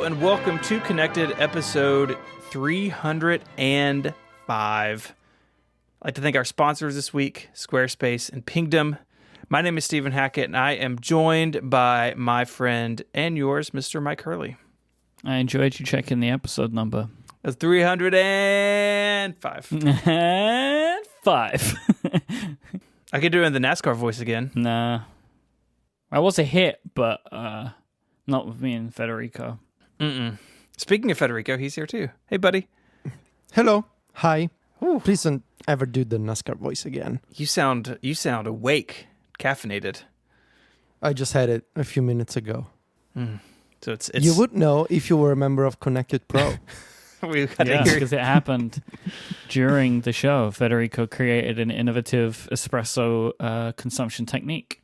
and welcome to Connected episode 305. I'd like to thank our sponsors this week, Squarespace and Pingdom. My name is Stephen Hackett, and I am joined by my friend and yours, Mr. Mike Hurley. I enjoyed you checking the episode number. That's 305. And 5. I could do it in the NASCAR voice again. Nah. I was a hit, but not with me and Federico. Speaking of Federico, he's here too. Hey, buddy. Hello. Hi. Ooh. Please don't ever do the NASCAR voice again. You sound awake, caffeinated. I just had it a few minutes ago. So it's You would know if you were a member of Connected Pro. we got Yeah, to hear because it happened during the show. Federico created an innovative espresso consumption technique.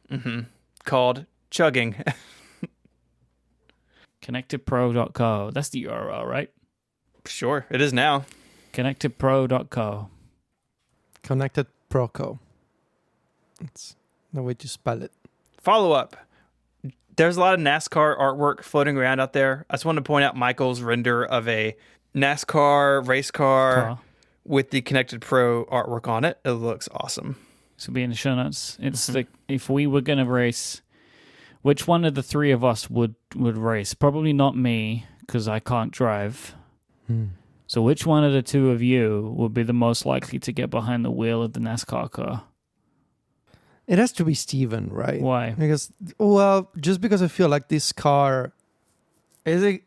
called chugging. ConnectedPro.co. That's the URL, right? Sure, it is now. ConnectedPro.co. Connected Proco. That's the way to spell it. Follow up. There's a lot of NASCAR artwork floating around out there. I just want to point out Michael's render of a NASCAR race car with the Connected Pro artwork on it. It looks awesome. This will be in the show notes. It's like if we were going to race, which one of the three of us would race? Probably not me, because I can't drive. So which one of the two of you would be the most likely to get behind the wheel of the NASCAR car? It has to be Steven, right? Why? Because, just because I feel like this car, is it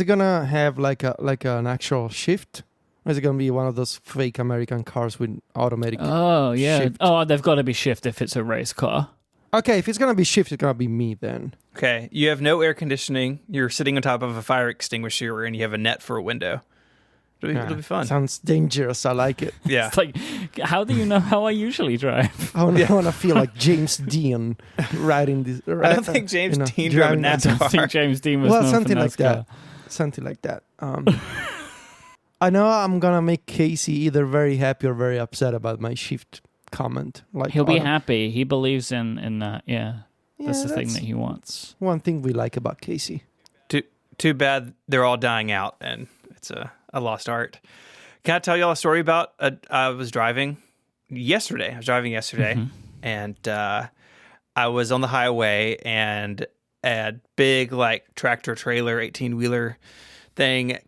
gonna have like an actual shift? Or is it gonna be one of those fake American cars with automatic? Oh, yeah. shift? Oh, they've got to be shift if it's a race car. Okay, if it's gonna be shift, it's gonna be me then. Okay, you have no air conditioning. You're sitting on top of a fire extinguisher, and you have a net for a window. It'll be fun. Sounds dangerous. I like it. Yeah. It's like, how do you know how I usually drive? I want to feel like James Dean riding this. I don't think James Dean drove a driving- I don't think NASCAR. James Dean was Well, known something for like NASCAR. that. Something like that. I know I'm gonna make Casey either very happy or very upset about my shift comment. Like He'll be happy. He believes in that. Yeah. That's the thing that's that he wants. one thing we like about Casey. Too bad they're all dying out, and it's a lost art. Can I tell y'all a story about? I was driving yesterday. And I was on the highway, and a big tractor trailer 18-wheeler thing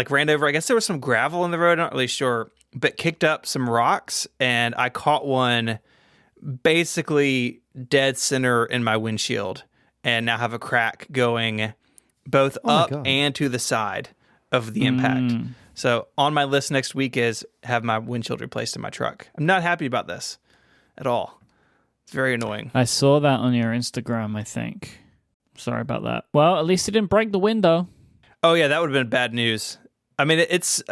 ran over. I guess there was some gravel in the road. I'm not really sure, but kicked up some rocks, and I caught one basically dead center in my windshield, and now have a crack going both up God. and to the side of the impact. So on my list next week is have my windshield replaced in my truck. I'm not happy about this at all. It's very annoying. I saw that on your Instagram, I think. Sorry about that. Well, at least it didn't break the window. Oh yeah, that would have been bad news. I mean, it's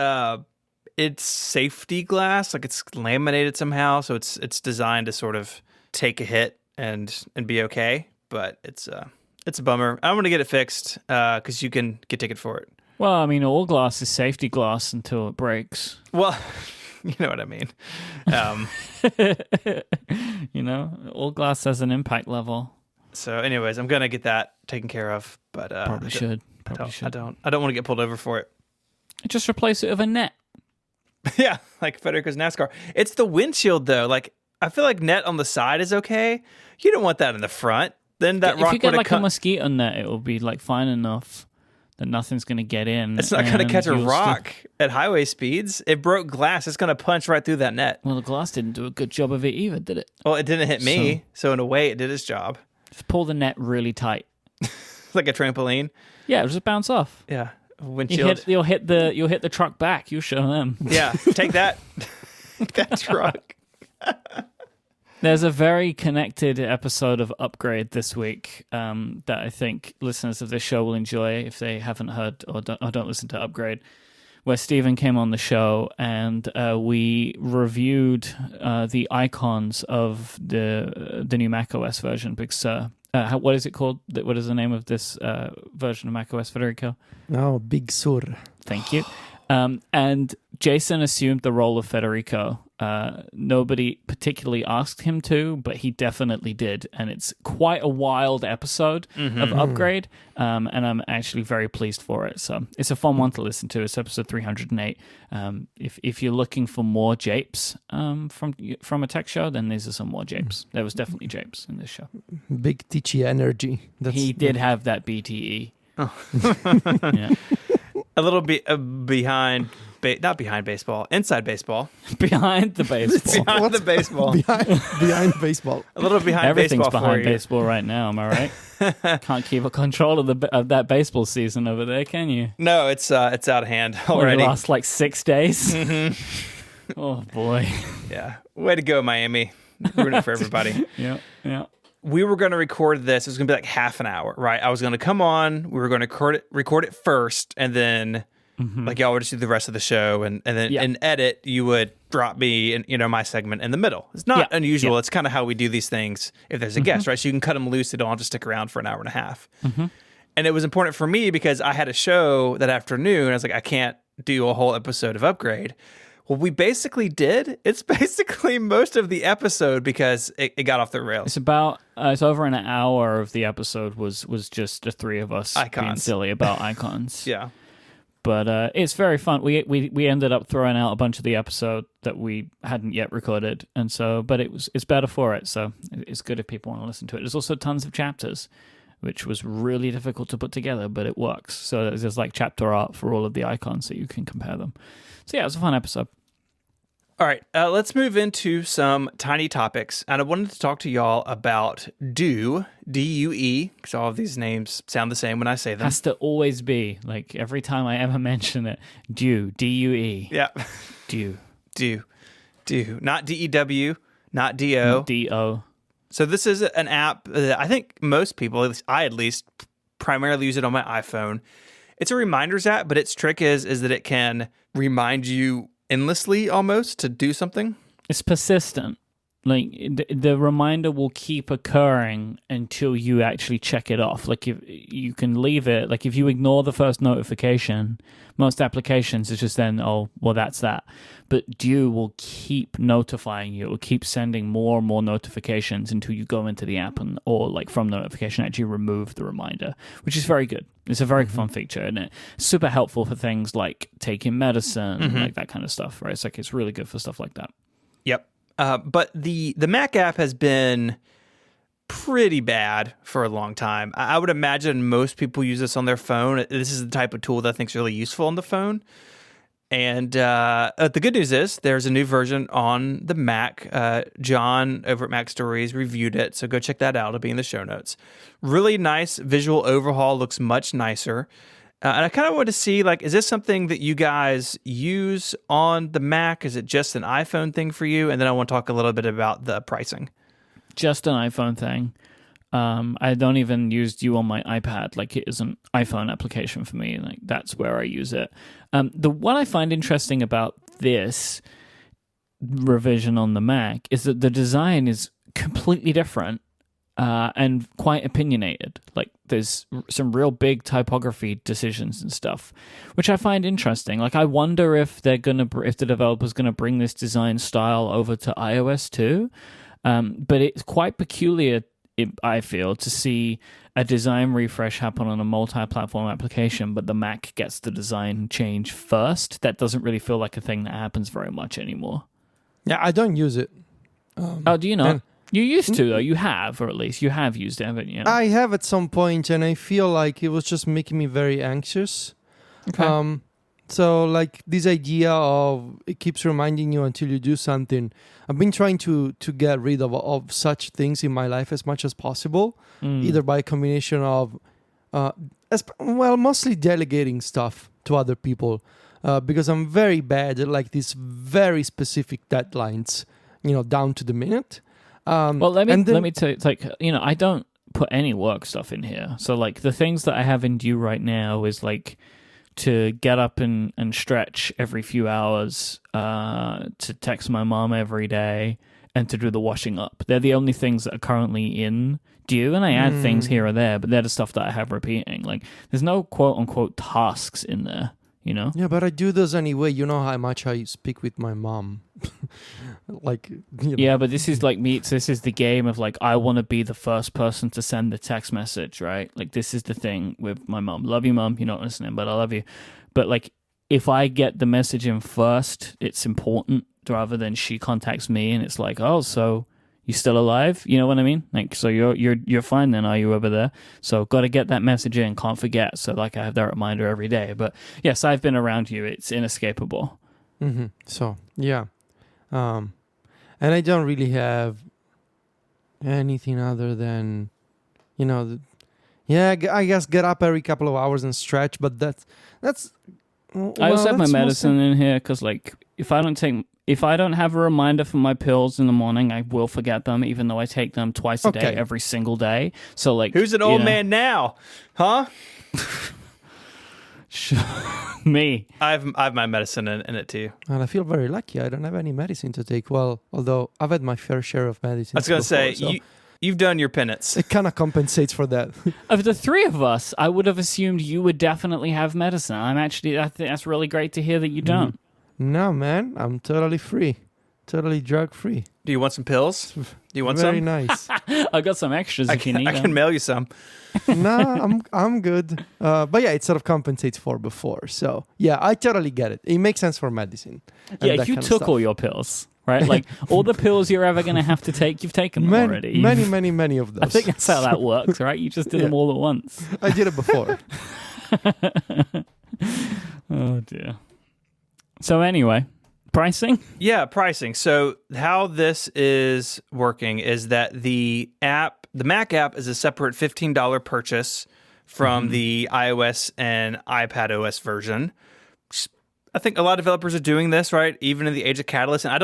safety glass, it's laminated somehow, so it's designed to sort of take a hit and be okay. But it's a bummer. I want to get it fixed because you can get ticket for it. Well, I mean, all glass is safety glass until it breaks. Well, you know what I mean. All glass has an impact level. So, anyways, I'm gonna get that taken care of. But Probably should. I don't want to get pulled over for it. Just replace it with a net. Yeah, like Federico's NASCAR. It's the windshield though. I feel like net on the side is okay. You don't want that in the front. Then that rock if you get would have a mosquito net, it will be fine enough that nothing's going to get in. It's not going to and catch a you'll rock at highway speeds. It broke glass. It's going to punch right through that net. Well, the glass didn't do a good job of it either, did it? Well, it didn't hit me, so in a way, it did its job. Just pull the net really tight. Like a trampoline. Yeah, it'll just bounce off. Yeah, windshield. You'll hit the truck back. You show them. Yeah, take that. That truck. There's a very connected episode of Upgrade this week that I think listeners of this show will enjoy if they haven't heard or don't listen to Upgrade, where Stephen came on the show and we reviewed the icons of the new macOS version. Because what is it called? What is the name of this version of macOS, Federico? No, Big Sur. Thank you. And Jason assumed the role of Federico. Nobody particularly asked him to, but he definitely did. And it's quite a wild episode of Upgrade. And I'm actually very pleased for it. So it's a fun one to listen to. It's episode 308. If you're looking for more japes from a tech show, then these are some more japes. There was definitely japes in this show. Big Tichy energy. He did have that BTE. Oh. Yeah. A little bit behind, not behind baseball, inside baseball. Behind the baseball. Behind the baseball. behind baseball. A little behind Everything's baseball behind for you. baseball right now, am I right? Can't keep a control of that baseball season over there, can you? No, it's out of hand What, already. it lasts like 6 days? Oh, boy. Yeah. Way to go, Miami. Ruining it for everybody. Yeah. We were going to record this. It was going to be like half an hour, right? I was going to come on. We were going to record it first, and then like y'all would just do the rest of the show, and then in edit you would drop me and my segment in the middle. It's not unusual. Yeah. It's kind of how we do these things if there's a guest, right? So you can cut them loose. They don't have to stick around for an hour and a half. And it was important for me because I had a show that afternoon. I was like, I can't do a whole episode of Upgrade. Well, we basically did. It's basically most of the episode because it got off the rails. It's over an hour of the episode was just the three of us being Icons. silly about icons. Yeah. But it's very fun. We ended up throwing out a bunch of the episode that we hadn't yet recorded, and so but it's better for it. So it's good if people want to listen to it. There's also tons of chapters, which was really difficult to put together, but it works. So there's like chapter art for all of the icons so you can compare them. So yeah, it was a fun episode. All right, let's move into some tiny topics. And I wanted to talk to y'all about Due, D-U-E, because all of these names sound the same when I say them. Has to always be, like, every time I ever mention it, Due, D-U-E. Yeah. Due. Due. Not D-E-W, not D-O. D-O. So this is an app that I think most people, at least, primarily use it on my iPhone. It's a reminders app, but its trick is that it can remind you endlessly almost to do something. It's persistent. Like the reminder will keep occurring until you actually check it off. Like if you can leave it, like if you ignore the first notification, most applications it's just then, oh, well, that's that. But Due will keep notifying you. It will keep sending more and more notifications until you go into the app or like from the notification actually remove the reminder, which is very good. It's a very fun feature, and it's super helpful for things like taking medicine, like that kind of stuff, right? It's like it's really good for stuff like that. Yep. But the Mac app has been pretty bad for a long time. I would imagine most people use this on their phone. This is the type of tool that I think is really useful on the phone. And the good news is there's a new version on the Mac. John over at Mac Stories reviewed it, so go check that out. It'll be in the show notes. Really nice visual overhaul, looks much nicer. And I kind of want to see, like, is this something that you guys use on the Mac? Is it just an iPhone thing for you? And then I want to talk a little bit about the pricing. Just an iPhone thing. I don't even use Due on my iPad. Like, it is an iPhone application for me. Like, that's where I use it. What I find interesting about this revision on the Mac is that the design is completely different and quite opinionated. Like, there's some real big typography decisions and stuff, which I find interesting. Like, I wonder if the developer's gonna bring this design style over to iOS too. But it's quite peculiar, I feel, to see a design refresh happen on a multi-platform application, but the Mac gets the design change first. That doesn't really feel like a thing that happens very much anymore. Yeah, I don't use it. Oh, do you not? You used to, though. You have, or at least you have used it, haven't you? I have at some point, and I feel like it was just making me very anxious. Okay. So, like, this idea of it keeps reminding you until you do something. I've been trying to get rid of such things in my life as much as possible, either by a combination of, mostly delegating stuff to other people, because I'm very bad at, like, these very specific deadlines, down to the minute. Well, let me tell you, like, I don't put any work stuff in here. So, like, the things that I have in Due right now is, like, to get up and stretch every few hours, to text my mom every day, and to do the washing up. They're the only things that are currently in Due, and I add things here or there, but they're the stuff that I have repeating. Like, there's no quote-unquote tasks in there. you know? Yeah, but I do those anyway. You know how much I speak with my mom. Like, you know. Yeah, but this is like me. This is the game of like, I want to be the first person to send the text message, right? Like, this is the thing with my mom. Love you, mom. You're not listening, but I love you. But like, if I get the message in first, it's important rather than she contacts me and it's like, oh, so you still alive? You know what I mean? Like, so you're fine then, are you over there? So got to get that message in, can't forget. So like, I have that reminder every day. But yes, I've been around you. It's inescapable. Mm-hmm. So yeah, and I don't really have anything other than, you know, I guess get up every couple of hours and stretch. But that's. I also have my medicine in here because like, if I don't have a reminder for my pills in the morning, I will forget them, even though I take them twice a day, every single day. So like, who's an old man now, huh? Me. I have my medicine in it too. And I feel very lucky. I don't have any medicine to take. Well, although I've had my fair share of medicine. I was going to say, so you've done your penance. It kind of compensates for that. Of the three of us, I would have assumed you would definitely have medicine. I think that's really great to hear that you don't. No, man, I'm totally free. Totally drug free. Do you want some pills? Do you want Very some? nice. I got some extras if you need I them. can mail you some. No, I'm good. But yeah, it sort of compensates for before. So yeah, I totally get it. It makes sense for medicine. Yeah, you took all your pills, right? Like all the pills you're ever going to have to take, you've taken them already. Many of those. I think that's how that works, right? You just did them all at once. I did it before. Oh dear. So anyway, pricing? Yeah, pricing. So how this is working is that the Mac app is a separate $15 purchase from the iOS and iPad OS version. I think a lot of developers are doing this, right? Even in the age of Catalyst. And I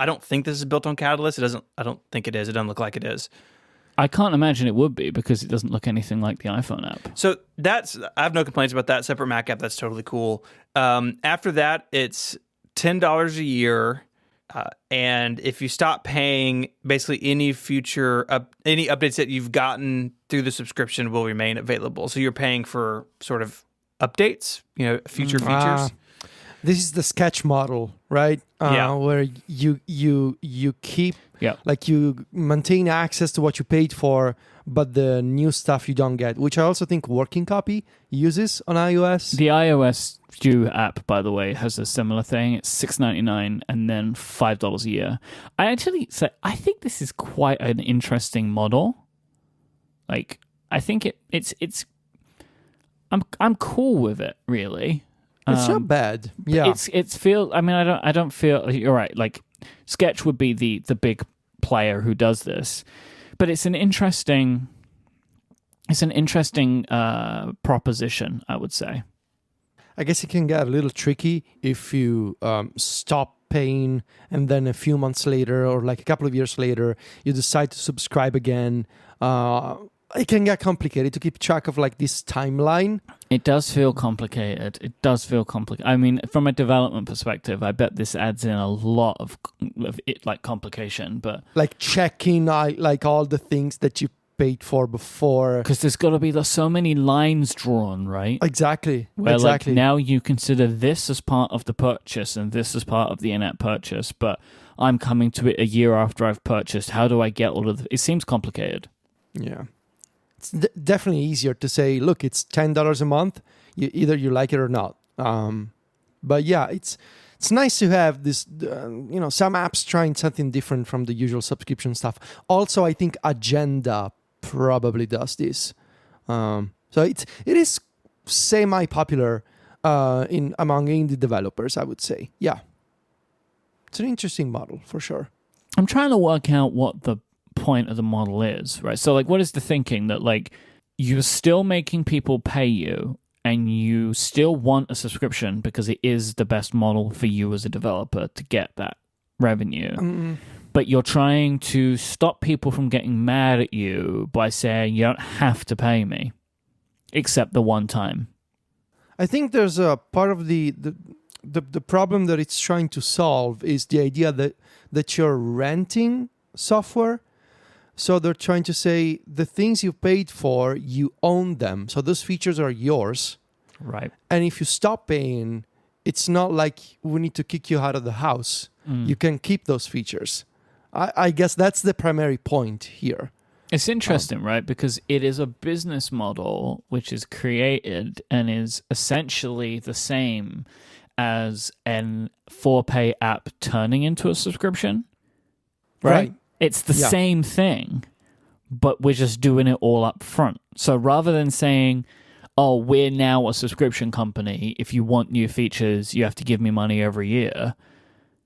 don't think this is built on Catalyst. I don't think it is. It doesn't look like it is. I can't imagine it would be because it doesn't look anything like the iPhone app. So I have no complaints about that. Separate Mac app, that's totally cool. After that, it's $10 a year. And if you stop paying, basically any any updates that you've gotten through the subscription will remain available. So you're paying for sort of updates, future features. This is the Sketch model, right? Where you keep, like you maintain access to what you paid for, but the new stuff you don't get, which I also think Working Copy uses on iOS. The iOS Stew app, by the way, has a similar thing. It's $6.99 and then $5 a year. I think this is quite an interesting model. Like, I think it's I'm cool with it, really. It's not bad. Yeah. I don't feel you're right. Like Sketch would be the big player who does this. But it's an interesting proposition, I would say. I guess it can get a little tricky if you stop paying and then a few months later or like a couple of years later you decide to subscribe again. It can get complicated to keep track of like this timeline. It does feel complicated. I mean, from a development perspective, I bet this adds in a lot of it, like complication, but like checking like all the things that you paid for before, because there's got to be so many lines drawn, right? Exactly. Like now you consider this as part of the purchase and this as part of the in-app purchase, but I'm coming to it a year after I've purchased. How do I get all of it seems complicated. Yeah. It's definitely easier to say, look, it's $10 a month. Either you like it or not. But yeah, it's nice to have this, some apps trying something different from the usual subscription stuff. Also, I think Agenda probably does this. So it is semi-popular among indie developers, I would say. Yeah. It's an interesting model for sure. I'm trying to work out what the point of the model is, right? So like, what is the thinking that like you're still making people pay you and you still want a subscription because it is the best model for you as a developer to get that revenue, but you're trying to stop people from getting mad at you by saying you don't have to pay me except the one time. I think there's a part of the problem that it's trying to solve is the idea that you're renting software. So they're trying to say the things you paid for, you own them. So those features are yours. Right. And if you stop paying, it's not like we need to kick you out of the house. You can keep those features. I guess that's the primary point here. It's interesting, right? Because it is a business model which is created and is essentially the same as an 4Pay app turning into a subscription. Right? It's the same thing, but we're just doing it all up front. So rather than saying, oh, we're now a subscription company, if you want new features, you have to give me money every year,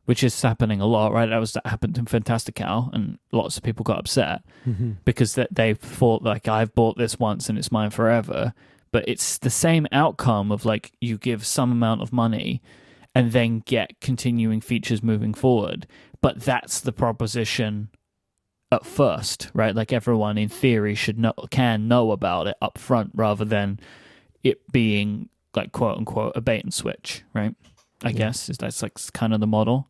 which is happening a lot, right? That happened in Fantastical, and lots of people got upset because they thought, like, I've bought this once and it's mine forever. But it's the same outcome of, like, you give some amount of money and then get continuing features moving forward. But that's the proposition at first, right? Like, everyone in theory can know about it up front rather than it being, like, quote unquote a bait and switch, right? I guess that's like kind of the model.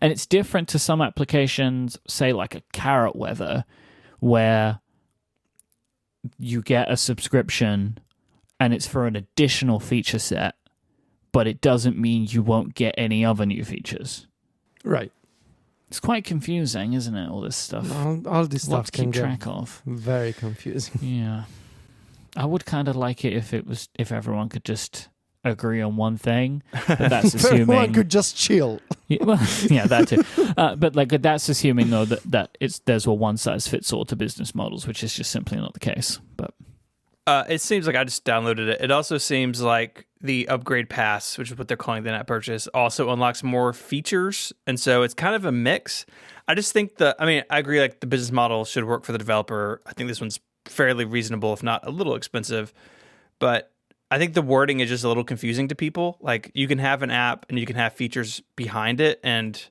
And it's different to some applications, say like a Carrot Weather, where you get a subscription and it's for an additional feature set, but it doesn't mean you won't get any other new features. Right. It's quite confusing, isn't it? All this stuff. All this stuff to can keep get track of. very confusing. Yeah. I would kind of like it if everyone could just agree on one thing, but that's assuming everyone could just chill. Yeah, well, yeah, that too. But like that's assuming though that there's a one size fits all to business models, which is just simply not the case. But it seems like I just downloaded it. It also seems like the upgrade pass, which is what they're calling the net purchase, also unlocks more features, and so it's kind of a mix. I just think I agree. Like the business model should work for the developer. I think this one's fairly reasonable, if not a little expensive, but I think the wording is just a little confusing to people. Like, you can have an app and you can have features behind it, and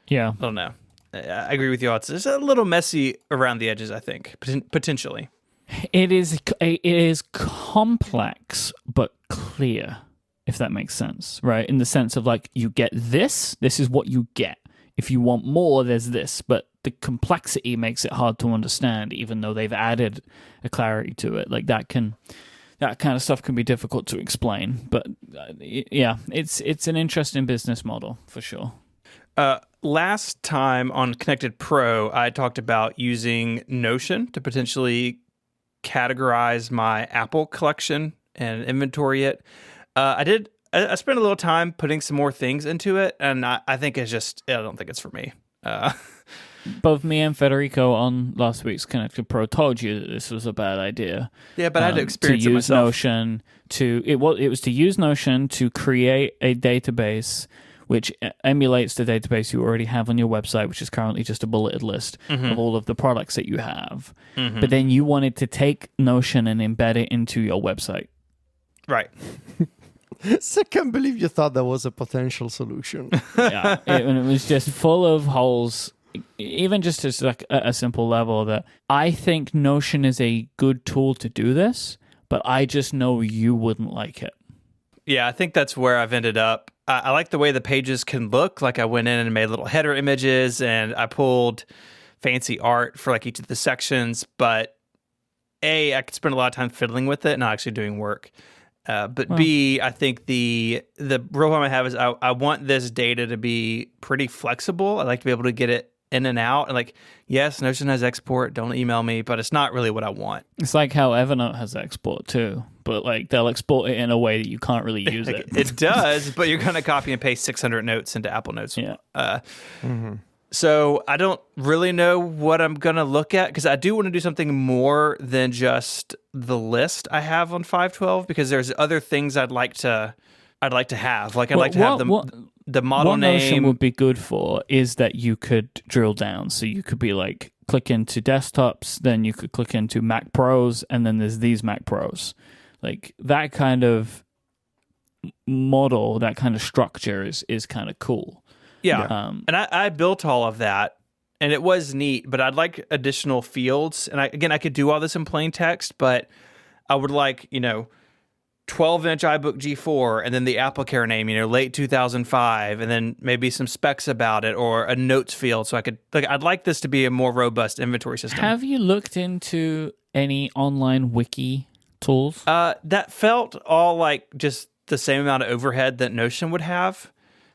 yeah, I don't know. I agree with you all. It's just a little messy around the edges, I think, potentially. It is complex but clear, if that makes sense, right? In the sense of, like, you get this is what you get. If you want more, there's this, but the complexity makes it hard to understand, even though they've added a clarity to it. Like, that kind of stuff can be difficult to explain, but yeah, it's an interesting business model for sure. Last time on Connected Pro, I talked about using Notion to potentially categorize my Apple collection and inventory it. I spent a little time putting some more things into it, and I think I don't think it's for me. Both me and Federico on last week's Connected Pro told you that this was a bad idea. Yeah, but I had to experience to it use myself. Notion it was to use Notion to create a database which emulates the database you already have on your website, which is currently just a bulleted list of all of the products that you have. But then you wanted to take Notion and embed it into your website. Right. So I can't believe you thought that was a potential solution. Yeah, it was just full of holes. Even just as like a simple level, that I think Notion is a good tool to do this, but I just know you wouldn't like it. Yeah, I think that's where I've ended up. I like the way the pages can look. Like, I went in and made little header images, and I pulled fancy art for like each of the sections. But I could spend a lot of time fiddling with it, not actually doing work. But B, I think the real problem I have is I want this data to be pretty flexible. I like to be able to get it in and out. And, like, yes, Notion has export. Don't email me, but it's not really what I want. It's like how Evernote has export too, but like they'll export it in a way that you can't really use it. It does, but you're going to copy and paste 600 notes into Apple Notes. Yeah. So I don't really know what I'm going to look at, because I do want to do something more than just the list I have on 512, because there's other things I'd like to have. Like, I'd like to have the model what name. Notion would be good for is that you could drill down. So you could be like, click into desktops, then you could click into Mac Pros, and then there's these Mac Pros. Like, that kind of model, that kind of structure is kind of cool. Yeah. And I built all of that, and it was neat, but I'd like additional fields. And I could do all this in plain text, but I would like, 12-inch iBook G4, and then the AppleCare name, late 2005, and then maybe some specs about it, or a notes field, so I'd like this to be a more robust inventory system. Have you looked into any online wiki tools? That felt all like just the same amount of overhead that Notion would have.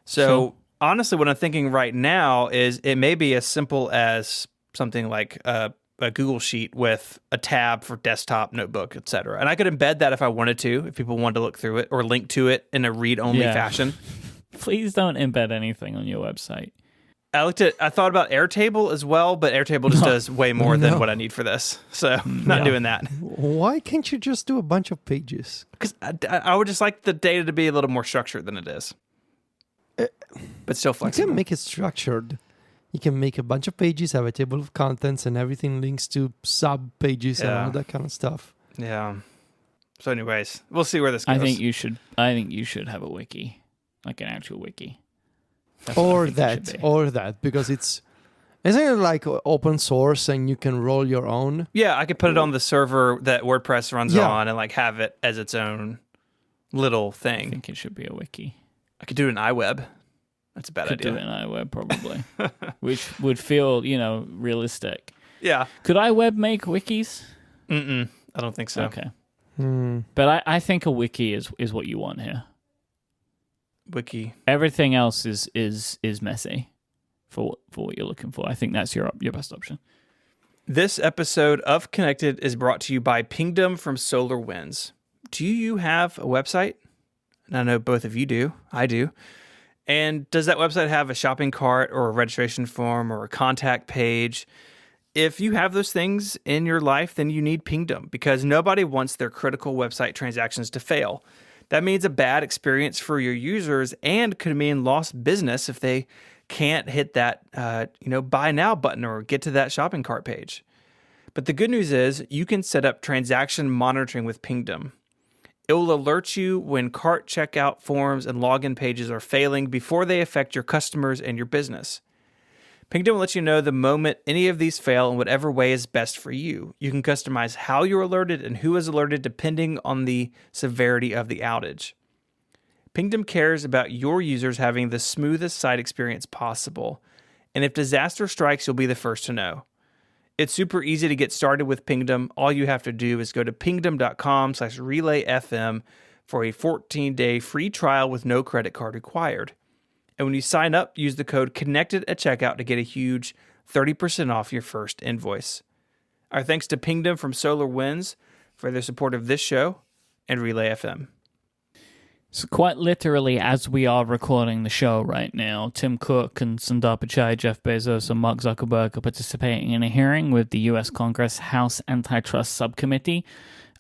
So Sure. honestly, what I'm thinking right now is it may be as simple as something like a Google Sheet with a tab for desktop, notebook, etc. And I could embed that if I wanted to, if people wanted to look through it or link to it in a read-only Yeah. fashion. Please don't embed anything on your website. I thought about Airtable as well, but Airtable just does way more than what I need for this. So not Yeah. doing that. Why can't you just do a bunch of pages? Because I would just like the data to be a little more structured than it is. But still You flexible. can make it structured. You can make a bunch of pages, have a table of contents, and everything links to sub pages and Yeah. all that kind of stuff. Yeah. So anyways, we'll see where this goes. I think you should have a wiki, like an actual wiki. That's what I Or think it that, should be. or that, because isn't it like open source and you can roll your own? Yeah, I could put it on the server that WordPress runs Yeah. on and like have it as its own little I thing. think it should be a wiki. I could do it in iWeb. That's a bad Could do idea. it in iWeb probably, which would feel realistic. Yeah. Could iWeb make wikis? I don't think so. Okay, Hmm. but I think a wiki is what you want here. Wiki. Everything else is messy for what you're looking for. I think that's your best option. This episode of Connected is brought to you by Pingdom from SolarWinds. Do you have a website? And I know both of you do. I do. And does that website have a shopping cart or a registration form or a contact page? If you have those things in your life, then you need Pingdom because nobody wants their critical website transactions to fail. That means a bad experience for your users and could mean lost business if they can't hit that buy now button or get to that shopping cart page. But the good news is you can set up transaction monitoring with Pingdom. It will alert you when cart checkout forms and login pages are failing before they affect your customers and your business. Pingdom will let you know the moment any of these fail in whatever way is best for you. You can customize how you're alerted and who is alerted depending on the severity of the outage. Pingdom cares about your users having the smoothest site experience possible. And if disaster strikes, you'll be the first to know. It's super easy to get started with Pingdom. All you have to do is go to pingdom.com/relayfm for a 14-day free trial with no credit card required. And when you sign up, use the code CONNECTED at checkout to get a huge 30% off your first invoice. Our thanks to Pingdom from SolarWinds for their support of this show and Relay FM. So quite literally, as we are recording the show right now, Tim Cook and Sundar Pichai, Jeff Bezos, and Mark Zuckerberg are participating in a hearing with the U.S. Congress House Antitrust Subcommittee.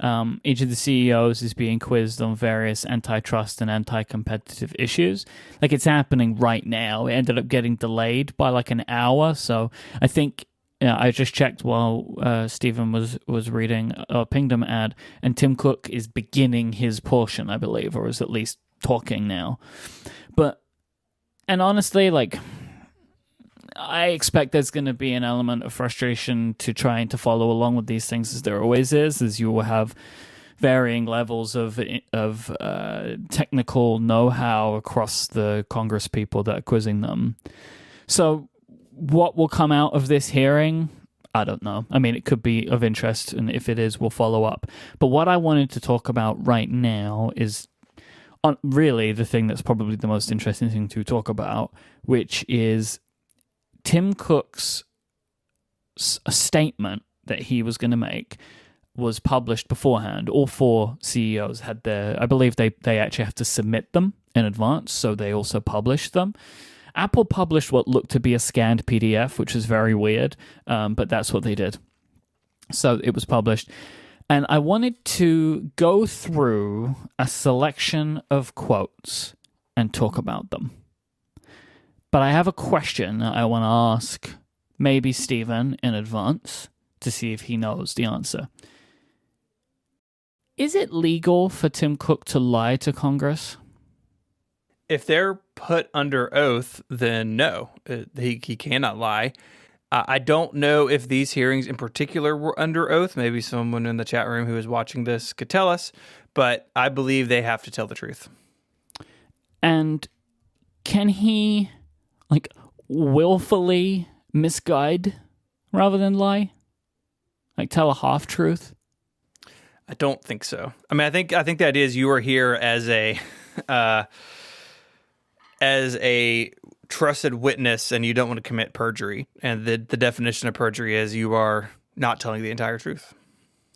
Each of the CEOs is being quizzed on various antitrust and anti-competitive issues. Like, it's happening right now. It ended up getting delayed by like an hour, so I think I just checked while Stephen was reading a Pingdom ad, and Tim Cook is beginning his portion, I believe, or is at least talking now. And honestly, like, I expect there's going to be an element of frustration to trying to follow along with these things, as there always is, as you will have varying levels of technical know-how across the Congress people that are quizzing them. So what will come out of this hearing, I don't know. I mean, it could be of interest, and if it is, we'll follow up. But what I wanted to talk about right now is really the thing that's probably the most interesting thing to talk about, which is Tim Cook's statement that he was going to make was published beforehand. All four CEOs had I believe they actually have to submit them in advance, so they also published them. Apple published what looked to be a scanned PDF, which was very weird, but that's what they did. So it was published. And I wanted to go through a selection of quotes and talk about them. But I have a question I want to ask maybe Stephen in advance to see if he knows the answer. Is it legal for Tim Cook to lie to Congress? If they're put under oath, then no, he cannot lie. I don't know if these hearings in particular were under oath. Maybe someone in the chat room who is watching this could tell us, but I believe they have to tell the truth. And can he, like, willfully misguide rather than lie? Like, tell a half-truth? I don't think so. I mean, I think the idea is you are here as a trusted witness, and you don't want to commit perjury. And the definition of perjury is you are not telling the entire truth.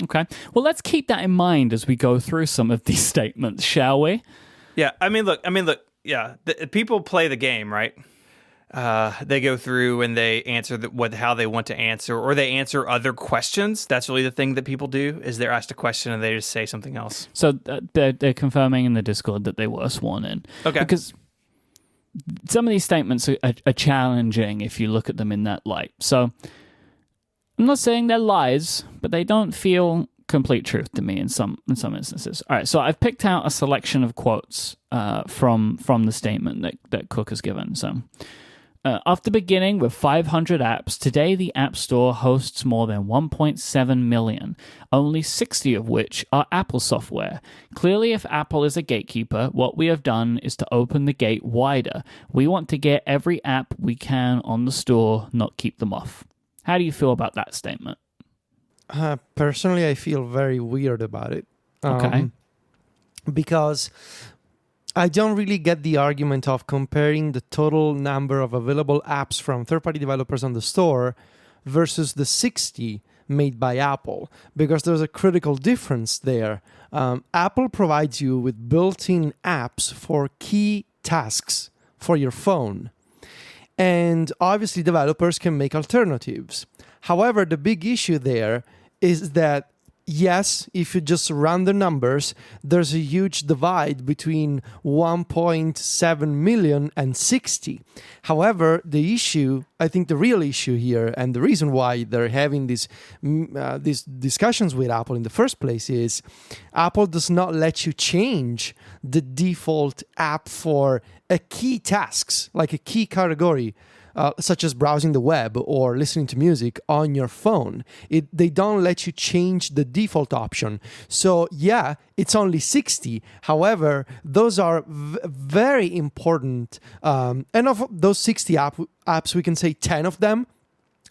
Okay. Well, let's keep that in mind as we go through some of these statements, shall we? Yeah. I mean, look. Yeah. People play the game, right? They go through and they answer how they want to answer, or they answer other questions. That's really the thing that people do, is they're asked a question and they just say something else. So they're confirming in the Discord that they were sworn in. Okay. Because some of these statements are challenging if you look at them in that light. So I'm not saying they're lies, but they don't feel complete truth to me in some instances. All right, so I've picked out a selection of quotes from the statement that Cook has given. So after beginning with 500 apps, today the App Store hosts more than 1.7 million, only 60 of which are Apple software. Clearly, if Apple is a gatekeeper, what we have done is to open the gate wider. We want to get every app we can on the store, not keep them off. How do you feel about that statement? Personally, I feel very weird about it. Okay. Because I don't really get the argument of comparing the total number of available apps from third-party developers on the store versus the 60 made by Apple, because there's a critical difference there. Apple provides you with built-in apps for key tasks for your phone. And obviously, developers can make alternatives. However, the big issue there is that, yes, if you just run the numbers, there's a huge divide between 1.7 million and 60. However, the issue, I think the real issue here, and the reason why they're having these discussions with Apple in the first place, is Apple does not let you change the default app for a key tasks, like a key category, such as browsing the web or listening to music on your phone. They don't let you change the default option. So yeah, it's only 60. However, those are very important. And of those 60 apps, we can say 10 of them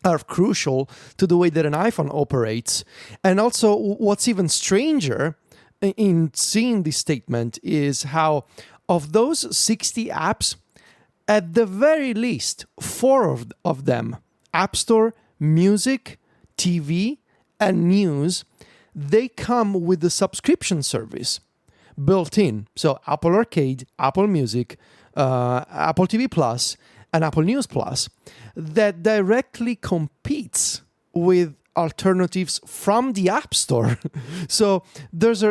are crucial to the way that an iPhone operates. And also, what's even stranger in seeing this statement is how of those 60 apps, at the very least, 4 of them, App Store, Music, TV, and News, they come with the subscription service built in. So Apple Arcade, Apple Music, Apple TV Plus, and Apple News Plus, that directly competes with alternatives from the App Store. So there's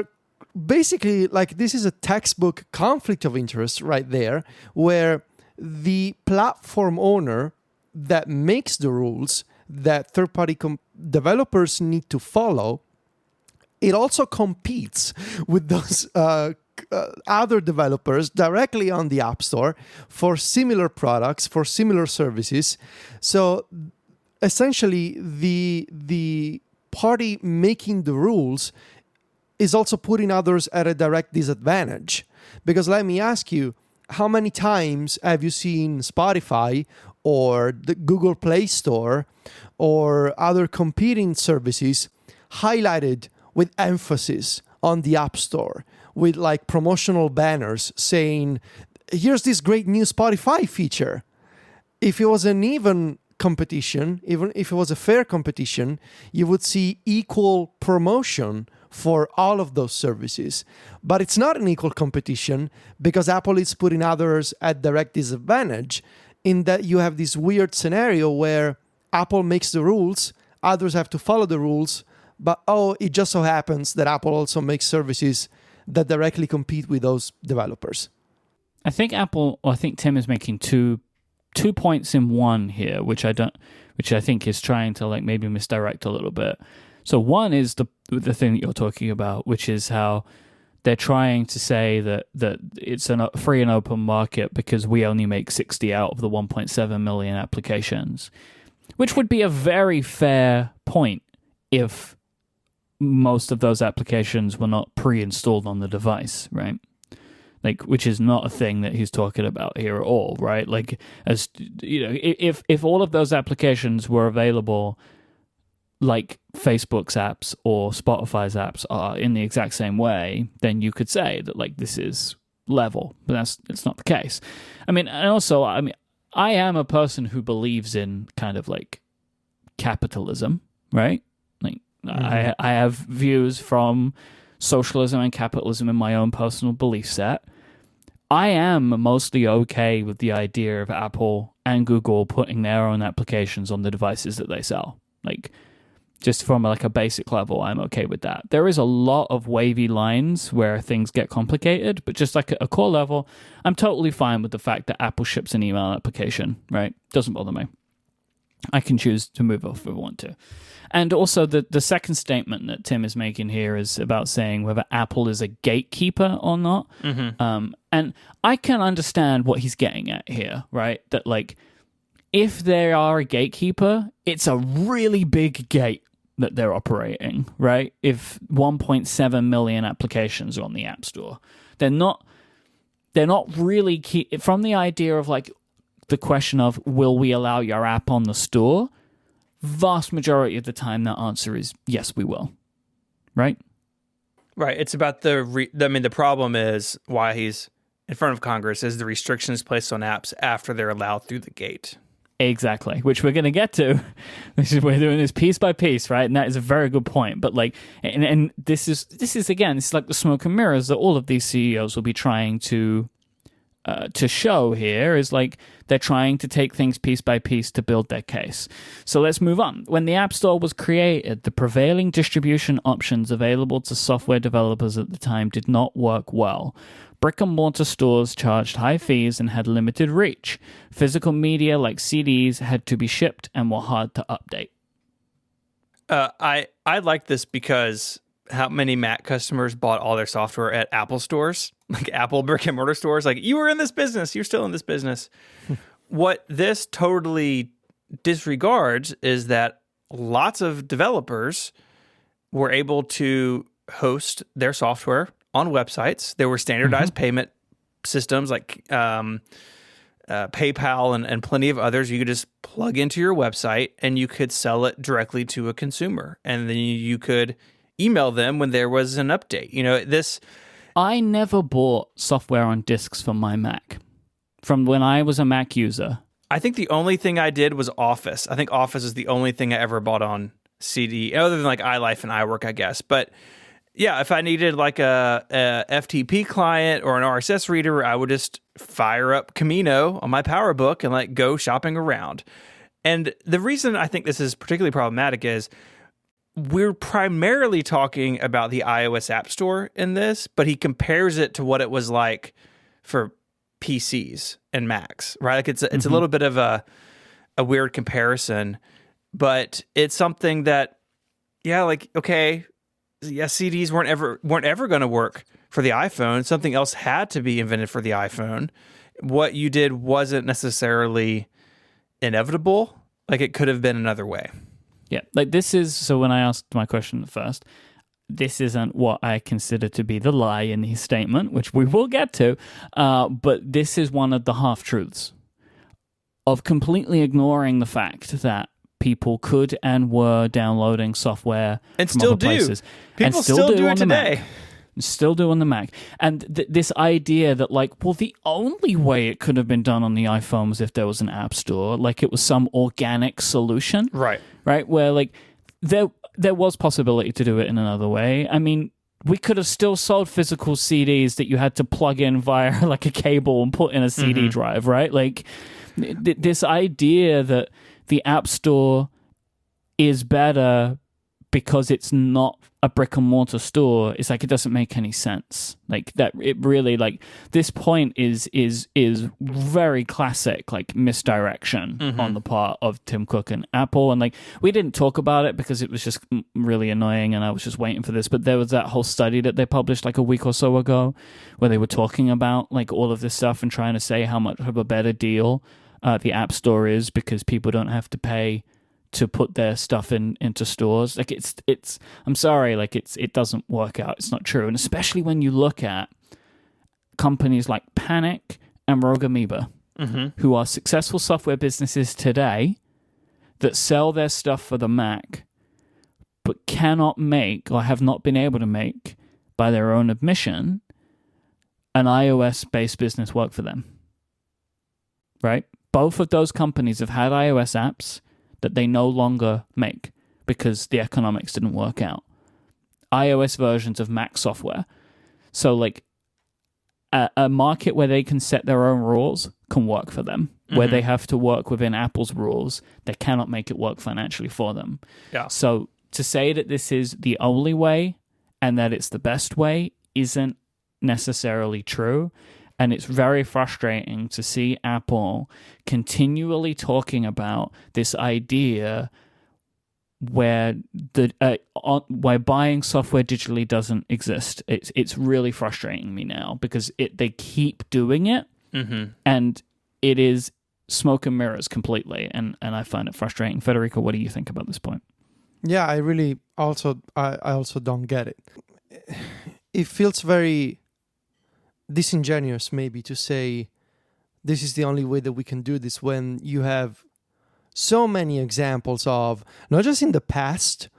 basically, like, this is a textbook conflict of interest right there, where the platform owner that makes the rules that third-party developers need to follow, it also competes with those other developers directly on the App Store for similar products, for similar services. So essentially, the party making the rules is also putting others at a direct disadvantage. Because let me ask you, how many times have you seen Spotify or the Google Play Store or other competing services highlighted with emphasis on the App Store, with like promotional banners saying, here's this great new Spotify feature? If it was an even competition, even if it was a fair competition, you would see equal promotion for all of those services. But it's not an equal competition, because Apple is putting others at direct disadvantage, in that you have this weird scenario where Apple makes the rules, others have to follow the rules, but it just so happens that Apple also makes services that directly compete with those developers. I think Tim is making two points in one here, which I think is trying to like maybe misdirect a little bit. So one is the thing that you're talking about, which is how they're trying to say that it's a free and open market because we only make 60 out of the 1.7 million applications, which would be a very fair point if most of those applications were not pre-installed on the device, right? Like, which is not a thing that he's talking about here at all, right? Like, as you know, if all of those applications were available like Facebook's apps or Spotify's apps are in the exact same way, then you could say that like this is level, but it's not the case. I mean, and also, I mean, I am a person who believes in kind of like capitalism, right? Like I have views from socialism and capitalism in my own personal belief set. I am mostly okay with the idea of Apple and Google putting their own applications on the devices that they sell. Like, just from like a basic level, I'm okay with that. There is a lot of wavy lines where things get complicated, but just like at a core level, I'm totally fine with the fact that Apple ships an email application, right? Doesn't bother me. I can choose to move off if I want to. And also the second statement that Tim is making here is about saying whether Apple is a gatekeeper or not. And I can understand what he's getting at here, right? That like, if they are a gatekeeper, it's a really big gate that they're operating, right? If 1.7 million applications are on the App Store, they're not really from the idea of like the question of will we allow your app on the store? Vast majority of the time, that answer is yes, we will, right? Right. It's about the problem is why he's in front of Congress is the restrictions placed on apps after they're allowed through the gate. Exactly, which we're going to get to. We're doing this piece by piece, right? And that is a very good point. But like, and this is again, it's like the smoke and mirrors that all of these CEOs will be trying to show here is like they're trying to take things piece by piece to build their case. So let's move on. When the App Store was created, the prevailing distribution options available to software developers at the time did not work well. Brick-and-mortar stores charged high fees and had limited reach. Physical media like CDs had to be shipped and were hard to update. I like this because how many Mac customers bought all their software at Apple stores, like Apple brick-and-mortar stores. Like, you were in this business, you're still in this business. What this totally disregards is that lots of developers were able to host their software on websites. There were standardized payment systems like PayPal and plenty of others. You could just plug into your website and you could sell it directly to a consumer. And then you could email them when there was an update. You know, I never bought software on discs for my Mac from when I was a Mac user. I think the only thing I did was Office. I think Office is the only thing I ever bought on CD, other than like iLife and iWork, I guess. But yeah, if I needed like a FTP client or an RSS reader, I would just fire up Camino on my PowerBook and like go shopping around. And the reason I think this is particularly problematic is we're primarily talking about the iOS App Store in this, but he compares it to what it was like for PCs and Macs, right? Like it's a little bit of a weird comparison, but it's something that, yeah, like, okay, yeah, CDs weren't ever going to work for the iPhone. Something else had to be invented for the iPhone. What you did wasn't necessarily inevitable. Like, it could have been another way. Yeah, like this is, so when I asked my question first, this isn't what I consider to be the lie in his statement, which we will get to, but this is one of the half-truths of completely ignoring the fact that people could and were downloading software and from still other places. People and still do on it the today. Mac. Still do on the Mac. And this idea that, like, well, the only way it could have been done on the iPhone was if there was an app store, like it was some organic solution. Right. Right? Where, like, there was possibility to do it in another way. I mean, we could have still sold physical CDs that you had to plug in via, like, a cable and put in a CD drive, right? Like, this idea that the App Store is better because it's not a brick and mortar store, it's like it doesn't make any sense. Like that, it really, like, this point is very classic, like, misdirection on the part of Tim Cook and Apple. And like, we didn't talk about it because it was just really annoying, and I was just waiting for this. But there was that whole study that they published like a week or so ago, where they were talking about like all of this stuff and trying to say how much of a better deal the App Store is because people don't have to pay to put their stuff into stores. Like it's I'm sorry, like it doesn't work out. It's not true. And especially when you look at companies like Panic and Rogue Amoeba, who are successful software businesses today that sell their stuff for the Mac, but cannot make, or have not been able to make, by their own admission, an iOS-based business work for them. Right? Both of those companies have had iOS apps that they no longer make because the economics didn't work out. iOS versions of Mac software. So, like, a market where they can set their own rules can work for them. Where they have to work within Apple's rules, they cannot make it work financially for them. Yeah. So to say that this is the only way and that it's the best way isn't necessarily true. And it's very frustrating to see Apple continually talking about this idea where why buying software digitally doesn't exist. It's really frustrating me now because they keep doing it, and it is smoke and mirrors completely, and I find it frustrating. Federico, what do you think about this point? Yeah, I really also don't get it. It feels very disingenuous maybe to say this is the only way that we can do this when you have so many examples of, not just in the past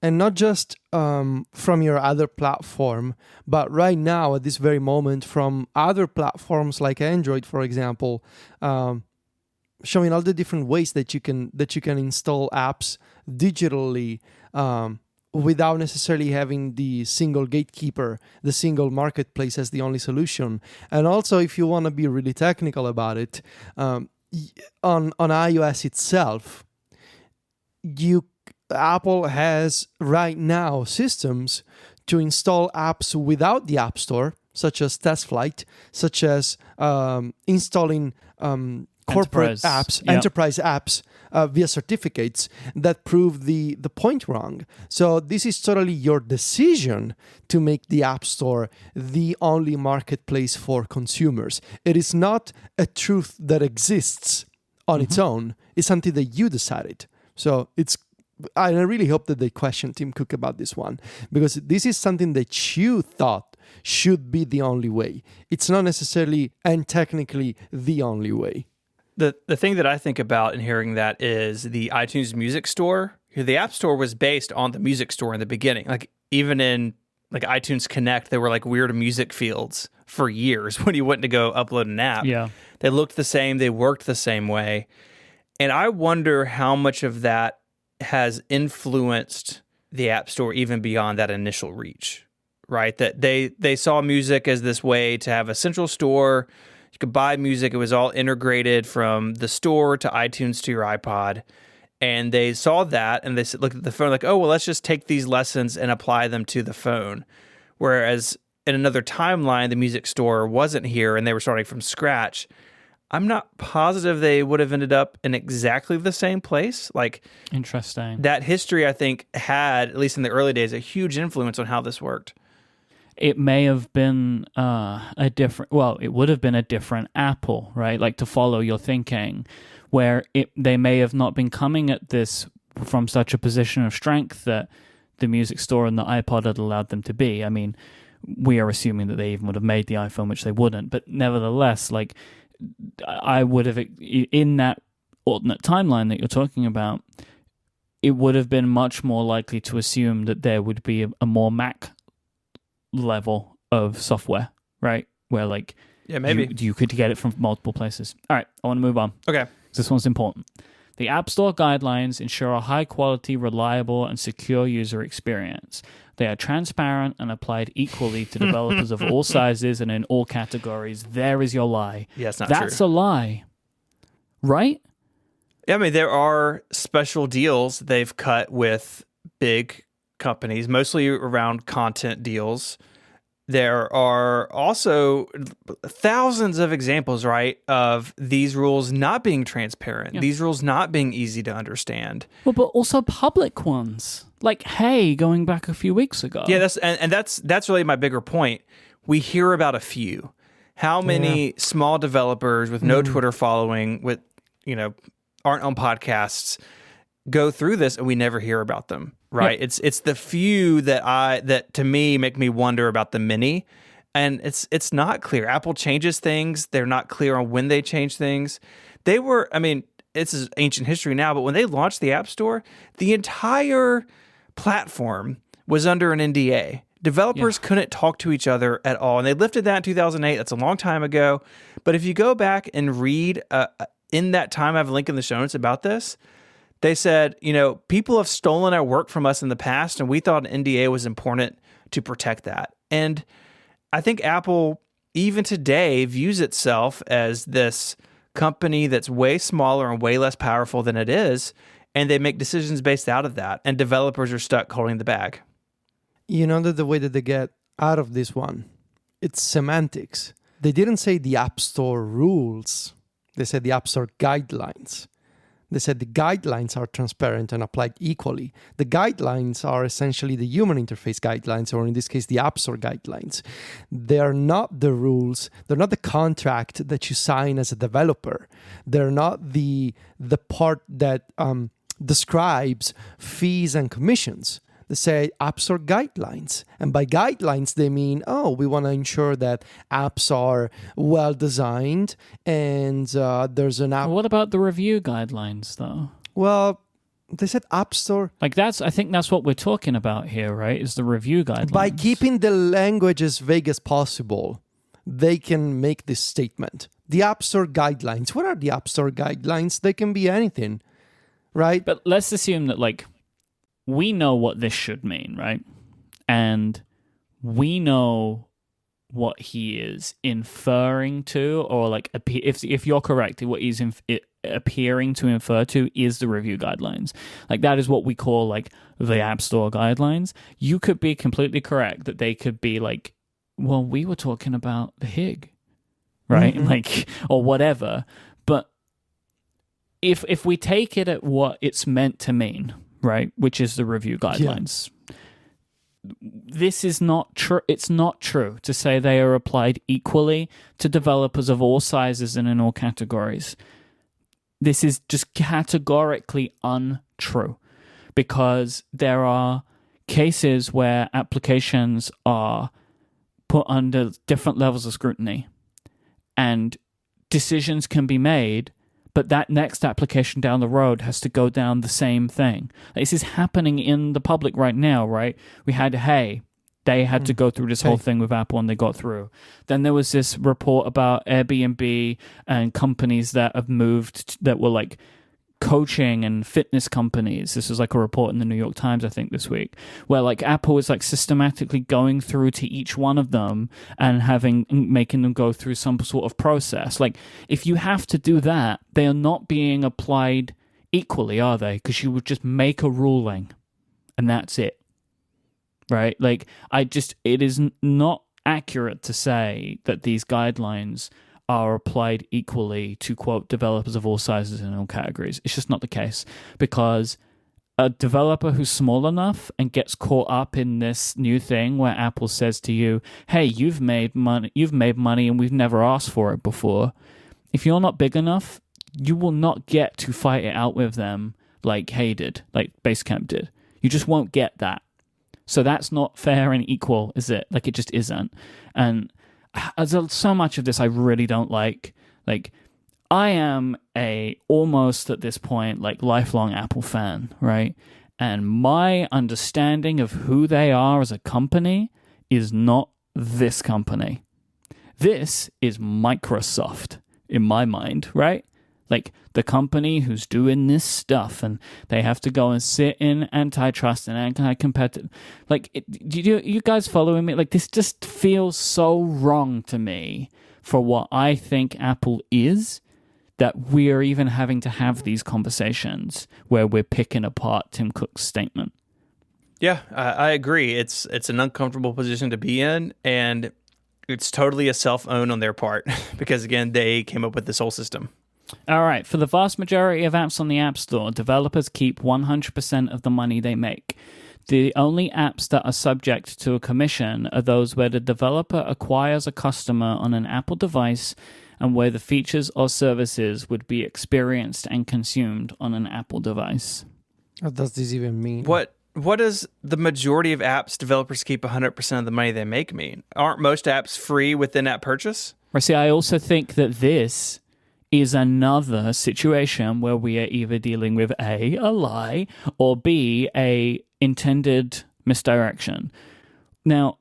and not just from your other platform, but right now at this very moment from other platforms like Android, for example, showing all the different ways that you can install apps digitally without necessarily having the single gatekeeper, the single marketplace as the only solution. And also, if you want to be really technical about it, on iOS itself, Apple has right now systems to install apps without the App Store, such as TestFlight, such as installing corporate apps, enterprise apps via certificates that prove the point wrong. So this is totally your decision to make the App Store the only marketplace for consumers. It is not a truth that exists on its own. It's something that you decided. So I really hope that they question Tim Cook about this one, because this is something that you thought should be the only way. It's not necessarily and technically the only way. The thing that I think about in hearing that is the iTunes Music Store. The App Store was based on the Music Store in the beginning. Like even in like iTunes Connect, there were like weird music fields for years when you went to go upload an app. Yeah. They looked the same, they worked the same way. And I wonder how much of that has influenced the App Store even beyond that initial reach, right? That they saw music as this way to have a central store. You could buy music. It was all integrated from the store to iTunes to your iPod. And they saw that and they looked at the phone like, oh, well, let's just take these lessons and apply them to the phone. Whereas in another timeline, the music store wasn't here and they were starting from scratch. I'm not positive they would have ended up in exactly the same place. Like, interesting. That history, I think, had, at least in the early days, a huge influence on how this worked. It may have been it would have been a different Apple, right? Like, to follow your thinking, where they may have not been coming at this from such a position of strength that the music store and the iPod had allowed them to be. I mean, we are assuming that they even would have made the iPhone, which they wouldn't. But nevertheless, like, I would have, in that alternate timeline that you're talking about, it would have been much more likely to assume that there would be a more Mac level of software, right? Where, like, yeah, maybe you could get it from multiple places. All right, I want to move on. Okay. This one's important. The App Store guidelines ensure a high-quality, reliable, and secure user experience. They are transparent and applied equally to developers of all sizes and in all categories. There is your lie. Yeah, it's not That's true. a lie, right? Yeah, I mean, there are special deals they've cut with big companies, mostly around content deals. There are also thousands of examples, right, of these rules not being transparent, these rules not being easy to understand. Well, but also public ones, like Hey, going back a few weeks ago. Yeah, that's really my bigger point. We hear about a few. How many small developers with no Twitter following, with aren't on podcasts, go through this and we never hear about them, right? Yep. It's the few that to me make me wonder about the many, and it's not clear. Apple changes things; they're not clear on when they change things. They were, I mean, this is ancient history now, but when they launched the App Store, the entire platform was under an NDA. Developers couldn't talk to each other at all. And they lifted that in 2008. That's a long time ago. But if you go back and read in that time, I have a link in the show notes about this. They said, people have stolen our work from us in the past, and we thought an NDA was important to protect that. And I think Apple, even today, views itself as this company that's way smaller and way less powerful than it is, and they make decisions based out of that, and developers are stuck holding the bag. You know that the way that they get out of this one, it's semantics. They didn't say the App Store rules. They said the App Store guidelines. They said the guidelines are transparent and applied equally. The guidelines are essentially the human interface guidelines, or in this case, the App Store guidelines. They are not the rules. They're not the contract that you sign as a developer. They're not the part that describes fees and commissions. They say App Store guidelines. And by guidelines, they mean, we want to ensure that apps are well designed and there's an app. What about the review guidelines, though? Well, they said App Store. I think that's what we're talking about here, right? Is the review guidelines. By keeping the language as vague as possible, they can make this statement. The App Store guidelines. What are the App Store guidelines? They can be anything, right? But let's assume that, we know what this should mean, right? And we know what he is inferring to, or if you're correct, what he's appearing to infer to is the review guidelines. That is what we call the App Store guidelines. You could be completely correct that they could be we were talking about the HIG, right? Mm-hmm. Or whatever. But if we take it at what it's meant to mean, right, which is the review guidelines. Yeah. This is not true. It's not true to say they are applied equally to developers of all sizes and in all categories. This is just categorically untrue, because there are cases where applications are put under different levels of scrutiny and decisions can be made, but that next application down the road has to go down the same thing. This is happening in the public right now, right? We had they had to go through this whole thing with Apple and they got through. Then there was this report about Airbnb and companies that have moved, that were coaching and fitness companies. This was a report in the New York Times, I think, this week, where Apple is systematically going through to each one of them and making them go through some sort of process. If you have to do that, they are not being applied equally, are they? Because you would just make a ruling and that's it, right? It is not accurate to say that these guidelines are applied equally to, quote, developers of all sizes and all categories. It's just not the case, because a developer who's small enough and gets caught up in this new thing where Apple says to you, hey, you've made money and we've never asked for it before. If you're not big enough, you will not get to fight it out with them like Hey did, like Basecamp did. You just won't get that. So that's not fair and equal, is it? It just isn't. And so much of this I really don't like. I am almost at this point lifelong Apple fan, right? And my understanding of who they are as a company is not this company. This is Microsoft in my mind, right? The company who's doing this stuff, and they have to go and sit in antitrust and anti-competitive. You guys following me? This just feels so wrong to me for what I think Apple is, that we're even having to have these conversations where we're picking apart Tim Cook's statement. Yeah, I agree. It's an uncomfortable position to be in, and it's totally a self-own on their part because, again, they came up with this whole system. All right. For the vast majority of apps on the App Store, developers keep 100% of the money they make. The only apps that are subject to a commission are those where the developer acquires a customer on an Apple device and where the features or services would be experienced and consumed on an Apple device. What does this even mean? What does the majority of apps developers keep 100% of the money they make mean? Aren't most apps free with in-app purchase? See, I also think that this is another situation where we are either dealing with A, a lie, or B, a intended misdirection. Now,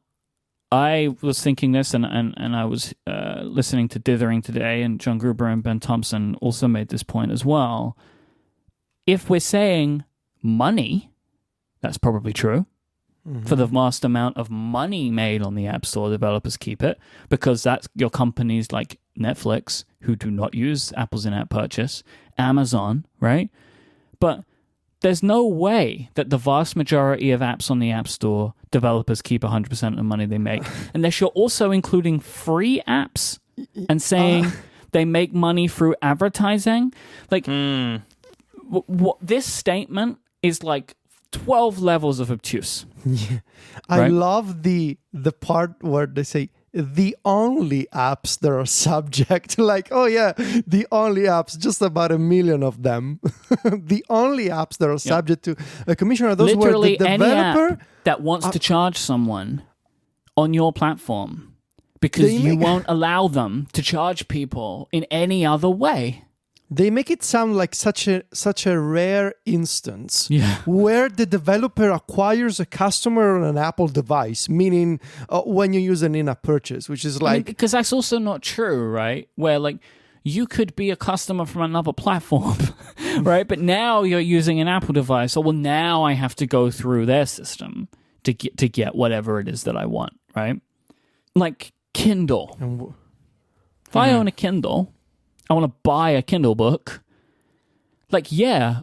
I was thinking this, and I was listening to Dithering today, and John Gruber and Ben Thompson also made this point as well. If we're saying money, that's probably true. Mm-hmm. For the vast amount of money made on the App Store, developers keep it, because that's your companies like Netflix, who do not use Apple's in-app purchase, Amazon, right? But there's no way that the vast majority of apps on the App Store, developers keep 100% of the money they make. Unless you're also including free apps and saying they make money through advertising. Like, what this statement is like 12 levels of obtuse. Yeah. Right? I love the part where they say the only apps that are subject, like, oh yeah, the only apps, just about 1 million of them. The only apps that are subject to a commission are those literally where the developer any app that wants to charge someone on your platform because you won't allow them to charge people in any other way. They make it sound like such a rare instance where the developer acquires a customer on an Apple device, meaning when you use an in-app purchase, which is like... because that's also not true, right? Where like you could be a customer from another platform, right? But now you're using an Apple device, so well now I have to go through their system to get whatever it is that I want, right? Like Kindle. If I own a Kindle, I want to buy a Kindle book. Like, yeah,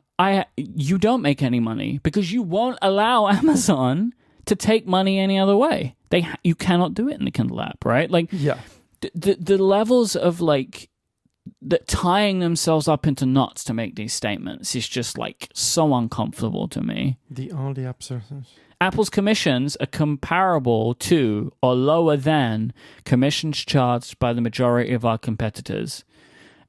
you don't make any money because you won't allow Amazon to take money any other way. You cannot do it in the Kindle app, right? Like, the levels of like that tying themselves up into knots to make these statements is just like so uncomfortable to me. The only apps are... Apple's commissions are comparable to or lower than commissions charged by the majority of our competitors.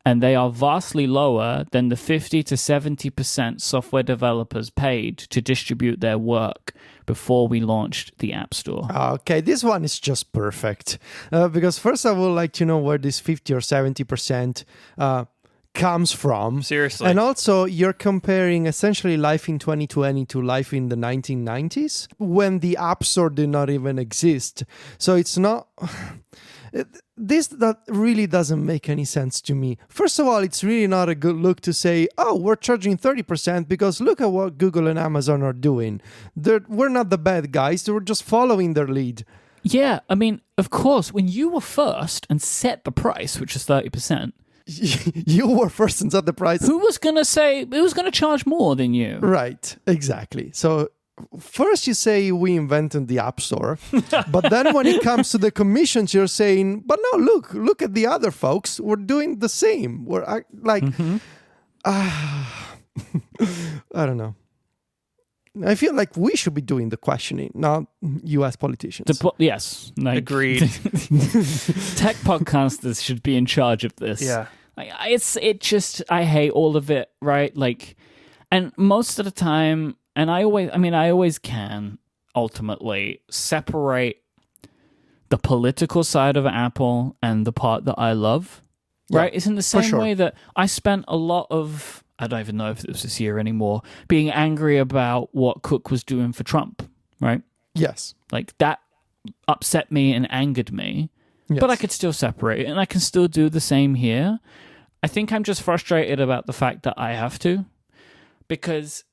And they are vastly lower than the 50 to 70% software developers paid to distribute their work before we launched the App Store. Okay, this one is just perfect. Because first I would like to know where this 50 or 70% comes from. Seriously. And also, you're comparing essentially life in 2020 to life in the 1990s, when the App Store did not even exist. So it's not... That really doesn't make any sense to me. First of all, it's really not a good look to say, oh, we're charging 30% because look at what Google and Amazon are doing. We're not the bad guys. We're just following their lead. Yeah, I mean, of course, when you were first and set the price, which is 30%, you were first and set the price. Who was going to charge more than you? Right, exactly. So first you say we invented the App Store, but then when it comes to the commissions, you're saying, but no, look at the other folks. We're doing the same. We're like, I don't know. I feel like we should be doing the questioning, not U.S. politicians. Yes. Like, agreed. Tech podcasters should be in charge of this. Yeah. Like, I hate all of it, right? Like, and most of the time, and I always can ultimately separate the political side of Apple and the part that I love, right? It's in the same way that I spent a lot of, I don't even know if it was this year anymore, being angry about what Cook was doing for Trump, right? Yes. Like, that upset me and angered me, but I could still separate it, and I can still do the same here. I think I'm just frustrated about the fact that I have to, because...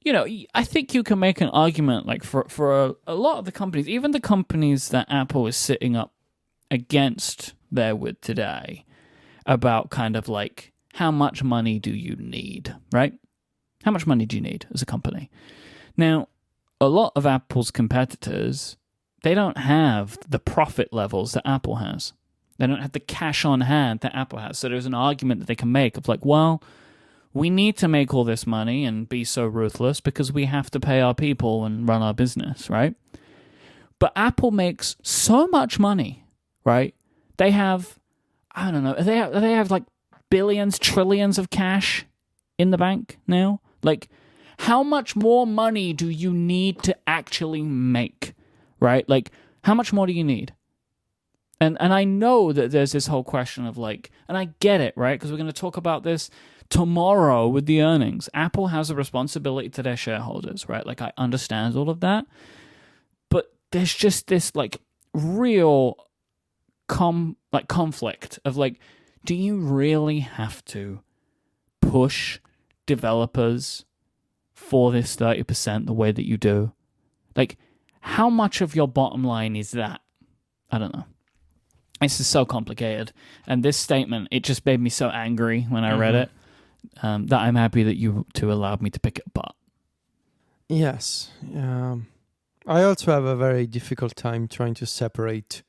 You know, I think you can make an argument like for a lot of the companies, even the companies that Apple is sitting up against there with today, about kind of like, how much money do you need, right? How much money do you need as a company? Now, a lot of Apple's competitors, they don't have the profit levels that Apple has. They don't have the cash on hand that Apple has. So there's an argument that they can make of like, well, we need to make all this money and be so ruthless because we have to pay our people and run our business, right? But Apple makes so much money, right? They have, I don't know, they have like billions, trillions of cash in the bank now. Like, how much more money do you need to actually make, right? Like, how much more do you need? And I know that there's this whole question of like, and I get it, right? Because we're going to talk about this. tomorrow with the earnings, Apple has a responsibility to their shareholders, right? Like, I understand all of that, but there's just this like real conflict of like, do you really have to push developers for this 30% the way that you do? Like, how much of your bottom line is that? I don't know. This is so complicated. And this statement, it just made me so angry when I read it, that I'm happy that you two allowed me to pick it apart. Yes. I also have a very difficult time trying to separate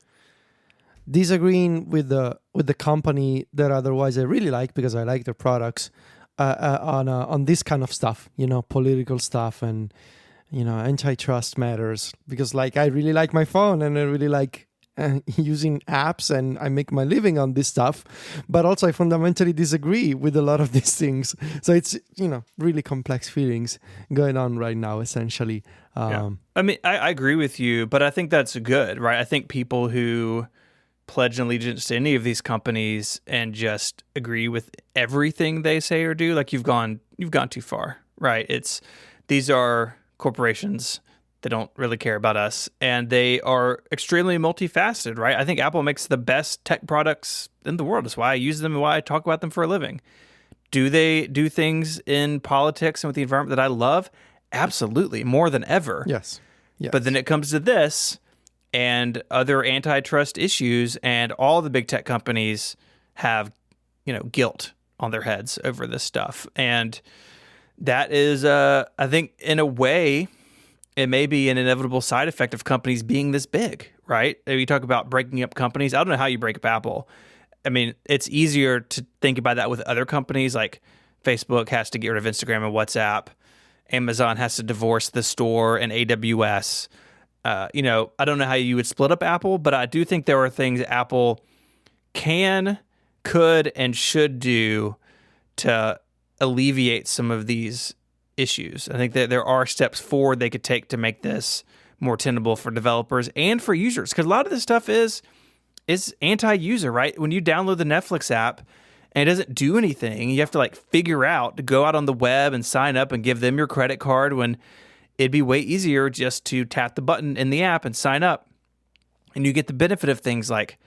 disagreeing with the company that otherwise I really like because I like their products on this kind of stuff, political stuff and antitrust matters, because like I really like my phone and I really like using apps and I make my living on this stuff, but also I fundamentally disagree with a lot of these things. So it's, really complex feelings going on right now, essentially. I mean, I agree with you, but I think that's good, right? I think people who pledge allegiance to any of these companies and just agree with everything they say or do, like you've gone too far, right? These are corporations. They don't really care about us, and they are extremely multifaceted, right? I think Apple makes the best tech products in the world. That's why I use them and why I talk about them for a living. Do they do things in politics and with the environment that I love? Absolutely, more than ever. Yes. But then it comes to this and other antitrust issues, and all the big tech companies have, guilt on their heads over this stuff. And that is, I think, in a way, it may be an inevitable side effect of companies being this big, right? If you talk about breaking up companies, I don't know how you break up Apple. I mean, it's easier to think about that with other companies, like Facebook has to get rid of Instagram and WhatsApp. Amazon has to divorce the store and AWS. I don't know how you would split up Apple, but I do think there are things Apple can, could, and should do to alleviate some of these issues. I think that there are steps forward they could take to make this more tenable for developers and for users, because a lot of this stuff is anti-user, right? When you download the Netflix app and it doesn't do anything, you have to figure out to go out on the web and sign up and give them your credit card, when it'd be way easier just to tap the button in the app and sign up, and you get the benefit of things like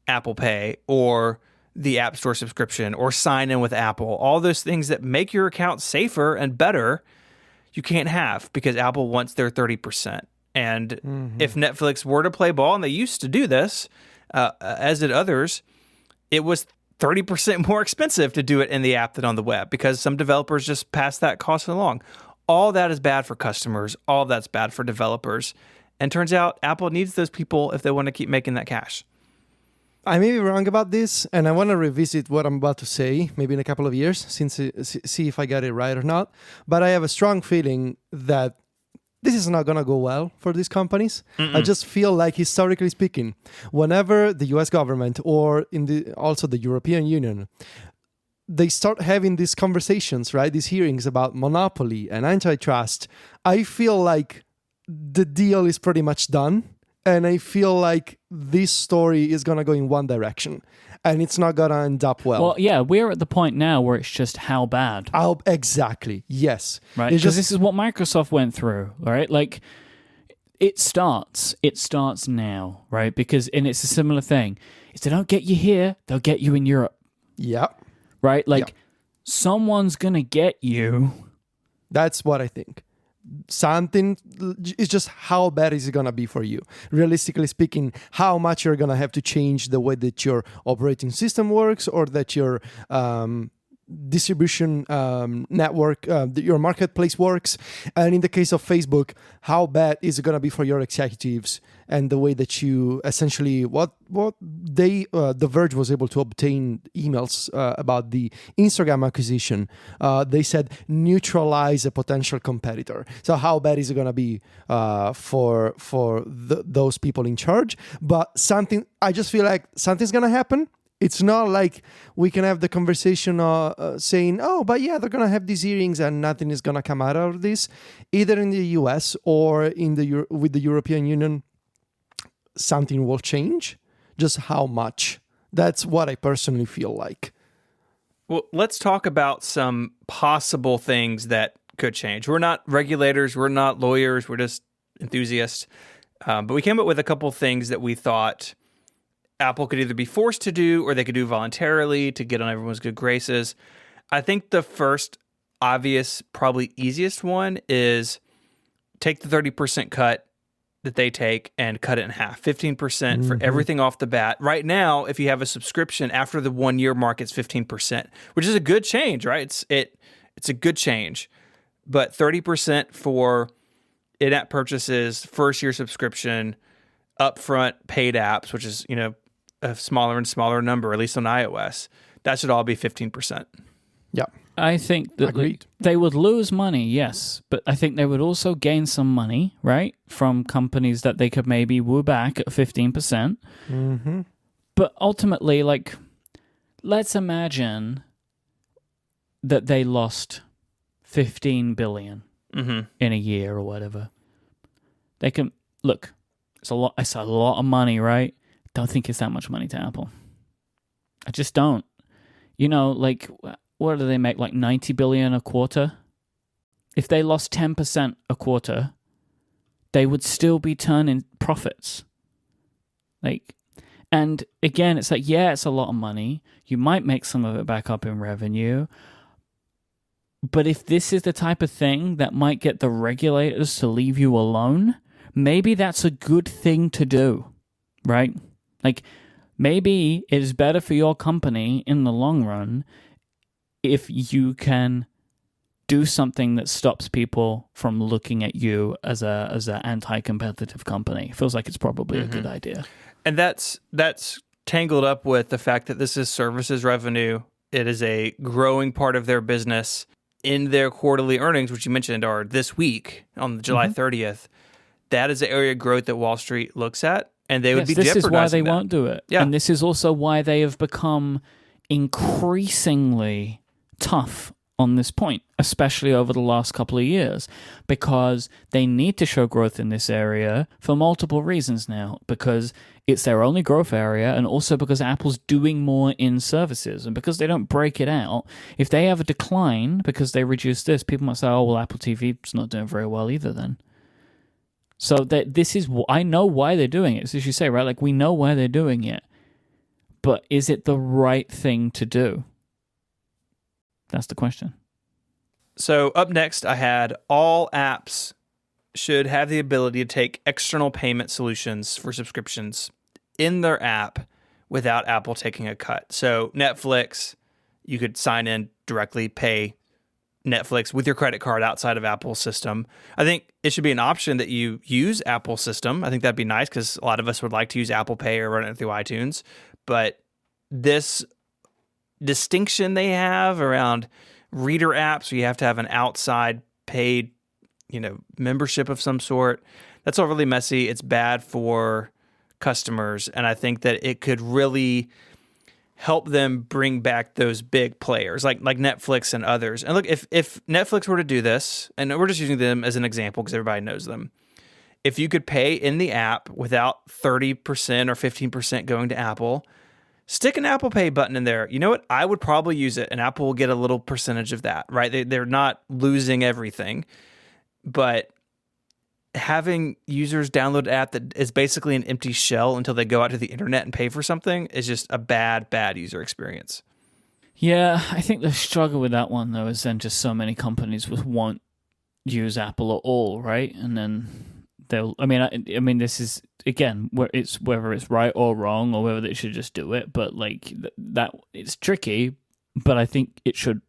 Apple Pay or the App Store subscription or sign in with Apple. All those things that make your account safer and better, you can't have because Apple wants their 30%. And if Netflix were to play ball, and they used to do this, as did others, it was 30% more expensive to do it in the app than on the web because some developers just pass that cost along. All that is bad for customers. All that's bad for developers. And turns out Apple needs those people if they want to keep making that cash. I may be wrong about this, and I want to revisit what I'm about to say, maybe in a couple of years, see if I got it right or not. But I have a strong feeling that this is not going to go well for these companies. I just feel like, historically speaking, whenever the US government or also the European Union, they start having these conversations, right? These hearings about monopoly and antitrust, I feel like the deal is pretty much done. And I feel like this story is going to go in one direction and it's not going to end up well. Well, yeah, we're at the point now where it's just how bad. Exactly. Yes. Right. Because this is what Microsoft went through, right? Like, it starts now, right? And it's a similar thing. If they don't get you here, they'll get you in Europe. Yeah. Right? Like, someone's going to get you. That's what I think. Something is just how bad is it going to be for you? Realistically speaking, how much you're going to have to change the way that your operating system works or that your distribution network, your marketplace works. And in the case of Facebook, how bad is it going to be for your executives and the way that you essentially, The Verge was able to obtain emails about the Instagram acquisition. They said neutralize a potential competitor. So how bad is it going to be for those people in charge? But I just feel like something's going to happen. It's not like we can have the conversation saying, but yeah, they're going to have these hearings and nothing is going to come out of this, either in the US or with the European Union. Something will change. Just how much? That's what I personally feel like. Well, let's talk about some possible things that could change. We're not regulators, we're not lawyers, we're just enthusiasts. But we came up with a couple things that we thought Apple could either be forced to do or they could do voluntarily to get on everyone's good graces. I think the first obvious, probably easiest one is take the 30% cut that they take and cut it in half, 15% for everything off the bat. Right now, if you have a subscription after the 1 year mark, it's 15%, which is a good change, right? It's a good change, but 30% for in-app purchases, first year subscription, upfront paid apps, which is, a smaller and smaller number, at least on iOS, that should all be 15%. Yeah. I think that Agreed. they would lose money, yes, but I think they would also gain some money, right, from companies that they could maybe woo back at 15%. Mm-hmm. But ultimately, let's imagine that they lost $15 billion in a year or whatever. They can look. It's a lot. It's a lot of money, right? Don't think it's that much money to Apple. I just don't. What do they make? Like $90 billion a quarter? If they lost 10% a quarter, they would still be turning profits. And again, it's it's a lot of money. You might make some of it back up in revenue. But if this is the type of thing that might get the regulators to leave you alone, maybe that's a good thing to do, right? Maybe it is better for your company in the long run if you can do something that stops people from looking at you as a anti-competitive company. It feels like it's probably a good idea. And that's tangled up with the fact that this is services revenue. It is a growing part of their business. In their quarterly earnings, which you mentioned are this week on July 30th, that is the area of growth that Wall Street looks at, and they would be jeopardizing this is why they that. won't do it. Yeah. And this is also why they have become increasingly tough on this point, especially over the last couple of years, because they need to show growth in this area for multiple reasons now, because it's their only growth area, and also because Apple's doing more in services, and because they don't break it out. If they have a decline because they reduce this, people might say, oh, well, Apple TV's not doing very well either then. So this is, I know why they're doing it, as you say, right? We know why they're doing it, but is it the right thing to do? That's the question. So up next, I had all apps should have the ability to take external payment solutions for subscriptions in their app without Apple taking a cut. So Netflix, you could sign in directly, pay Netflix with your credit card outside of Apple's system. I think it should be an option that you use Apple's system. I think that'd be nice because a lot of us would like to use Apple Pay or run it through iTunes. But this distinction they have around reader apps, where you have to have an outside paid, membership of some sort, that's all really messy. It's bad for customers, and I think that it could really help them bring back those big players like Netflix and others. And look, if Netflix were to do this, and we're just using them as an example because everybody knows them, if you could pay in the app without 30% or 15% going to Apple, stick an Apple Pay button in there. You know what? I would probably use it, and Apple will get a little percentage of that, right? They're not losing everything, but having users download an app that is basically an empty shell until they go out to the internet and pay for something is just a bad user experience. Yeah, I think the struggle with that one, though, is then just so many companies won't use Apple at all, right? And then they'll. I mean, this is again whether it's right or wrong, or whether they should just do it. But that, it's tricky. But I think it should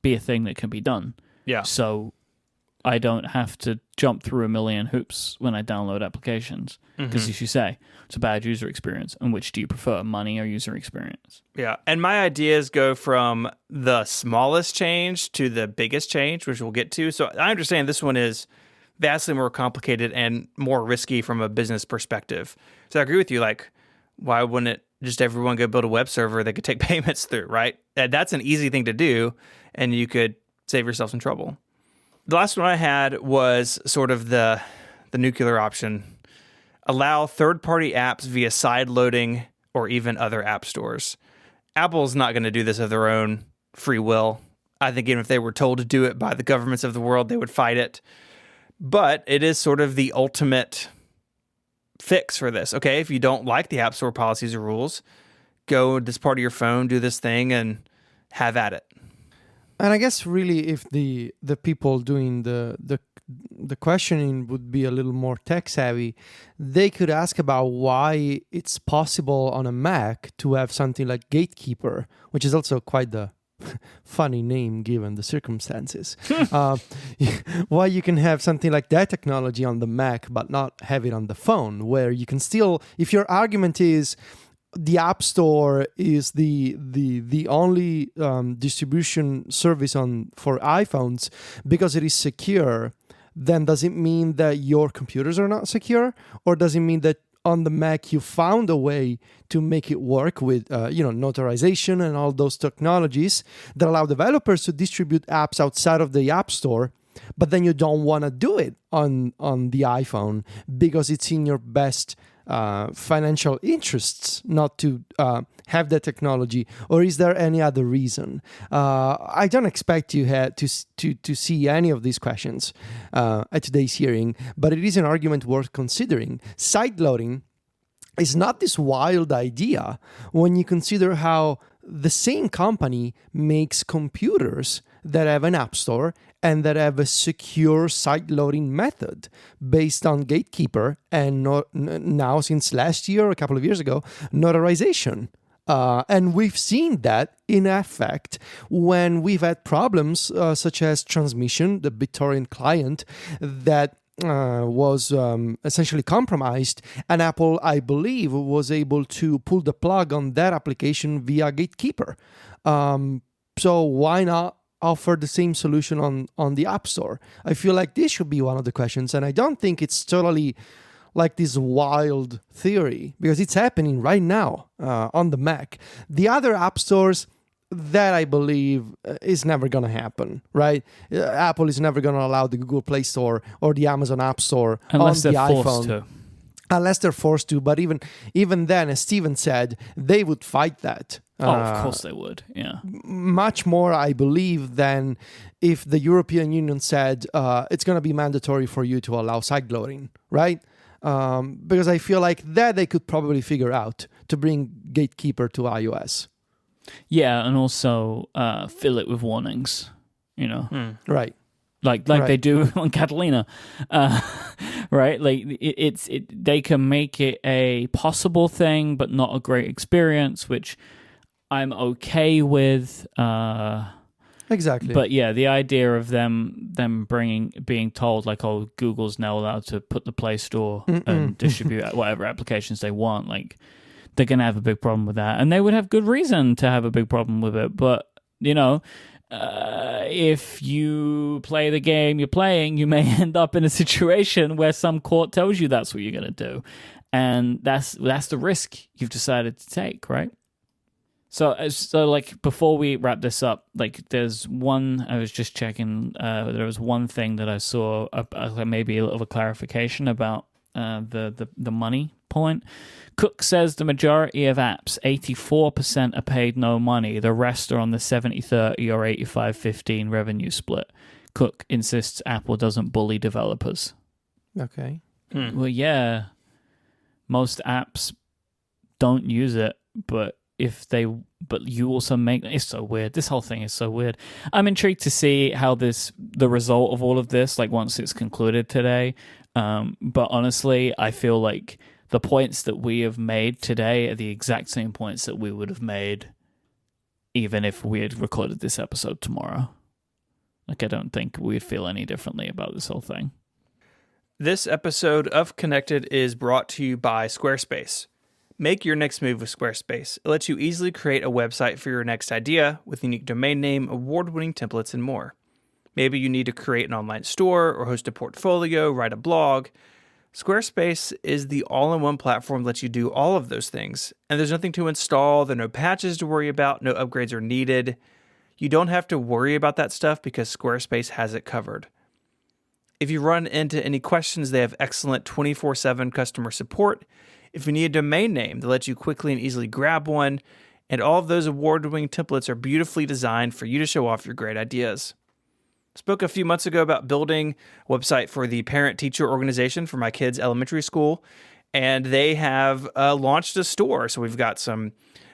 be a thing that can be done. Yeah. So I don't have to jump through a million hoops when I download applications. Because as you say, it's a bad user experience. And which do you prefer, money or user experience? Yeah. And my ideas go from the smallest change to the biggest change, which we'll get to. So I understand this one is vastly more complicated and more risky from a business perspective. So I agree with you. Why wouldn't it just everyone go build a web server they could take payments through, right? That's an easy thing to do, and you could save yourself some trouble. The last one I had was sort of the nuclear option. Allow third-party apps via side loading or even other app stores. Apple's not going to do this of their own free will. I think even if they were told to do it by the governments of the world, they would fight it. But it is sort of the ultimate fix for this. Okay, if you don't like the App Store policies or rules, go this part of your phone, do this thing, and have at it. And I guess really, if the people doing the questioning would be a little more tech savvy, they could ask about why it's possible on a Mac to have something like Gatekeeper, which is also quite the funny name given the circumstances. Why you can have something like that technology on the Mac but not have it on the phone, where you can still, if your argument is the App Store is the only distribution service for iPhones because it is secure, then does it mean that your computers are not secure, or does it mean that on the Mac you found a way to make it work with notarization and all those technologies that allow developers to distribute apps outside of the App Store, but then you don't want to do it on the iPhone because it's in your best financial interests not to have that technology? Or is there any other reason? I don't expect you to see any of these questions at today's hearing, but it is an argument worth considering. Sideloading is not this wild idea when you consider how the same company makes computers that have an app store and that have a secure side-loading method based on Gatekeeper and now, since last year, a couple of years ago, notarization. And we've seen that in effect when we've had problems such as Transmission, the BitTorrent client that was essentially compromised, and Apple, I believe, was able to pull the plug on that application via Gatekeeper. So why not offer the same solution on the App Store? I feel like this should be one of the questions, and I don't think it's totally like this wild theory, because it's happening right now on the Mac. The other app stores, that I believe is never going to happen, right? Apple is never going to allow the Google Play Store or the Amazon App Store unless on the they're iPhone. Forced to. Unless they're forced to, but even then, as Steven said, they would fight that. Of course they would, yeah. Much more, I believe, than if the European Union said it's going to be mandatory for you to allow sideloading, right? Because I feel like that they could probably figure out to bring Gatekeeper to iOS. Yeah, and also fill it with warnings, Right. Like Right. they do on Catalina, right? Like they can make it a possible thing, but not a great experience, which I'm okay with. Exactly. But yeah, the idea of them being told like, oh, Google's now allowed to put the Play Store and distribute whatever applications they want, like they're gonna have a big problem with that, and they would have good reason to have a big problem with it. But if you play the game you're playing, you may end up in a situation where some court tells you that's what you're going to do. And that's the risk you've decided to take, right? So like, before we wrap this up, like, there's one, I was just checking, there was one thing that I saw, maybe a little of a clarification about the money point. Cook says the majority of apps, 84%, are paid no money. The rest are on the 70-30 or 85-15 revenue split. Cook insists Apple doesn't bully developers. Okay. Well, yeah, most apps don't use it, but you also make, it's so weird. This whole thing is so weird. I'm intrigued to see how the result of all of this, like, once it's concluded today. But honestly, I feel like the points that we have made today are the exact same points that we would have made even if we had recorded this episode tomorrow. Like, I don't think we'd feel any differently about this whole thing. This episode of Connected is brought to you by Squarespace. Make your next move with Squarespace. It lets you easily create a website for your next idea with unique domain name, award-winning templates, and more. Maybe you need to create an online store or host a portfolio, write a blog. Squarespace is the all-in-one platform that lets you do all of those things. And there's nothing to install, there are no patches to worry about, no upgrades are needed. You don't have to worry about that stuff because Squarespace has it covered. If you run into any questions, they have excellent 24/7 customer support. If you need a domain name that lets you quickly and easily grab one, And all of those award-winning templates are beautifully designed for you to show off your great ideas. Spoke a few months ago about building a website for the parent-teacher organization for my kids' elementary school, and they have launched a store. So we've got some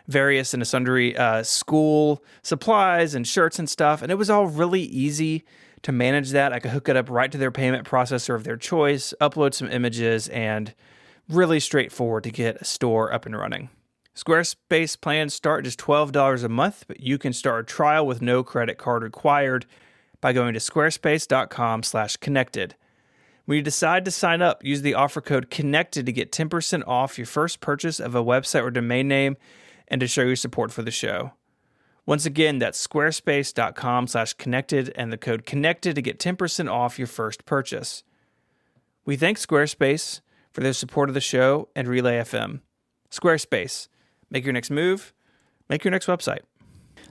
various and sundry school supplies and shirts and stuff, and it was all really easy to manage that. I could hook it up right to their payment processor of their choice, upload some images, and really straightforward to get a store up and running. Squarespace plans start just $12 a month, but you can start a trial with no credit card required by going to squarespace.com/connected. When you decide to sign up, use the offer code CONNECTED to get 10% off your first purchase of a website or domain name and to show your support for the show. Once again, that's squarespace.com/connected and the code CONNECTED to get 10% off your first purchase. We thank Squarespace for their support of the show and Relay FM. Squarespace, make your next move, make your next website.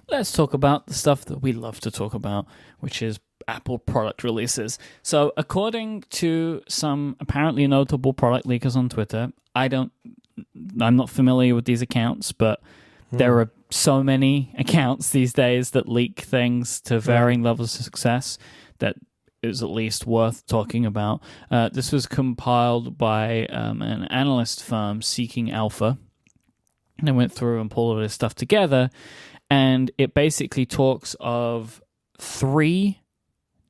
Let's talk about the stuff that we love to talk about, which is Apple product releases. So according to some apparently notable product leakers on Twitter, I'm not familiar with these accounts, but there are so many accounts these days that leak things to varying levels of success that is at least worth talking about. This was compiled by an analyst firm, Seeking Alpha. And I went through and pulled all this stuff together, and it basically talks of 3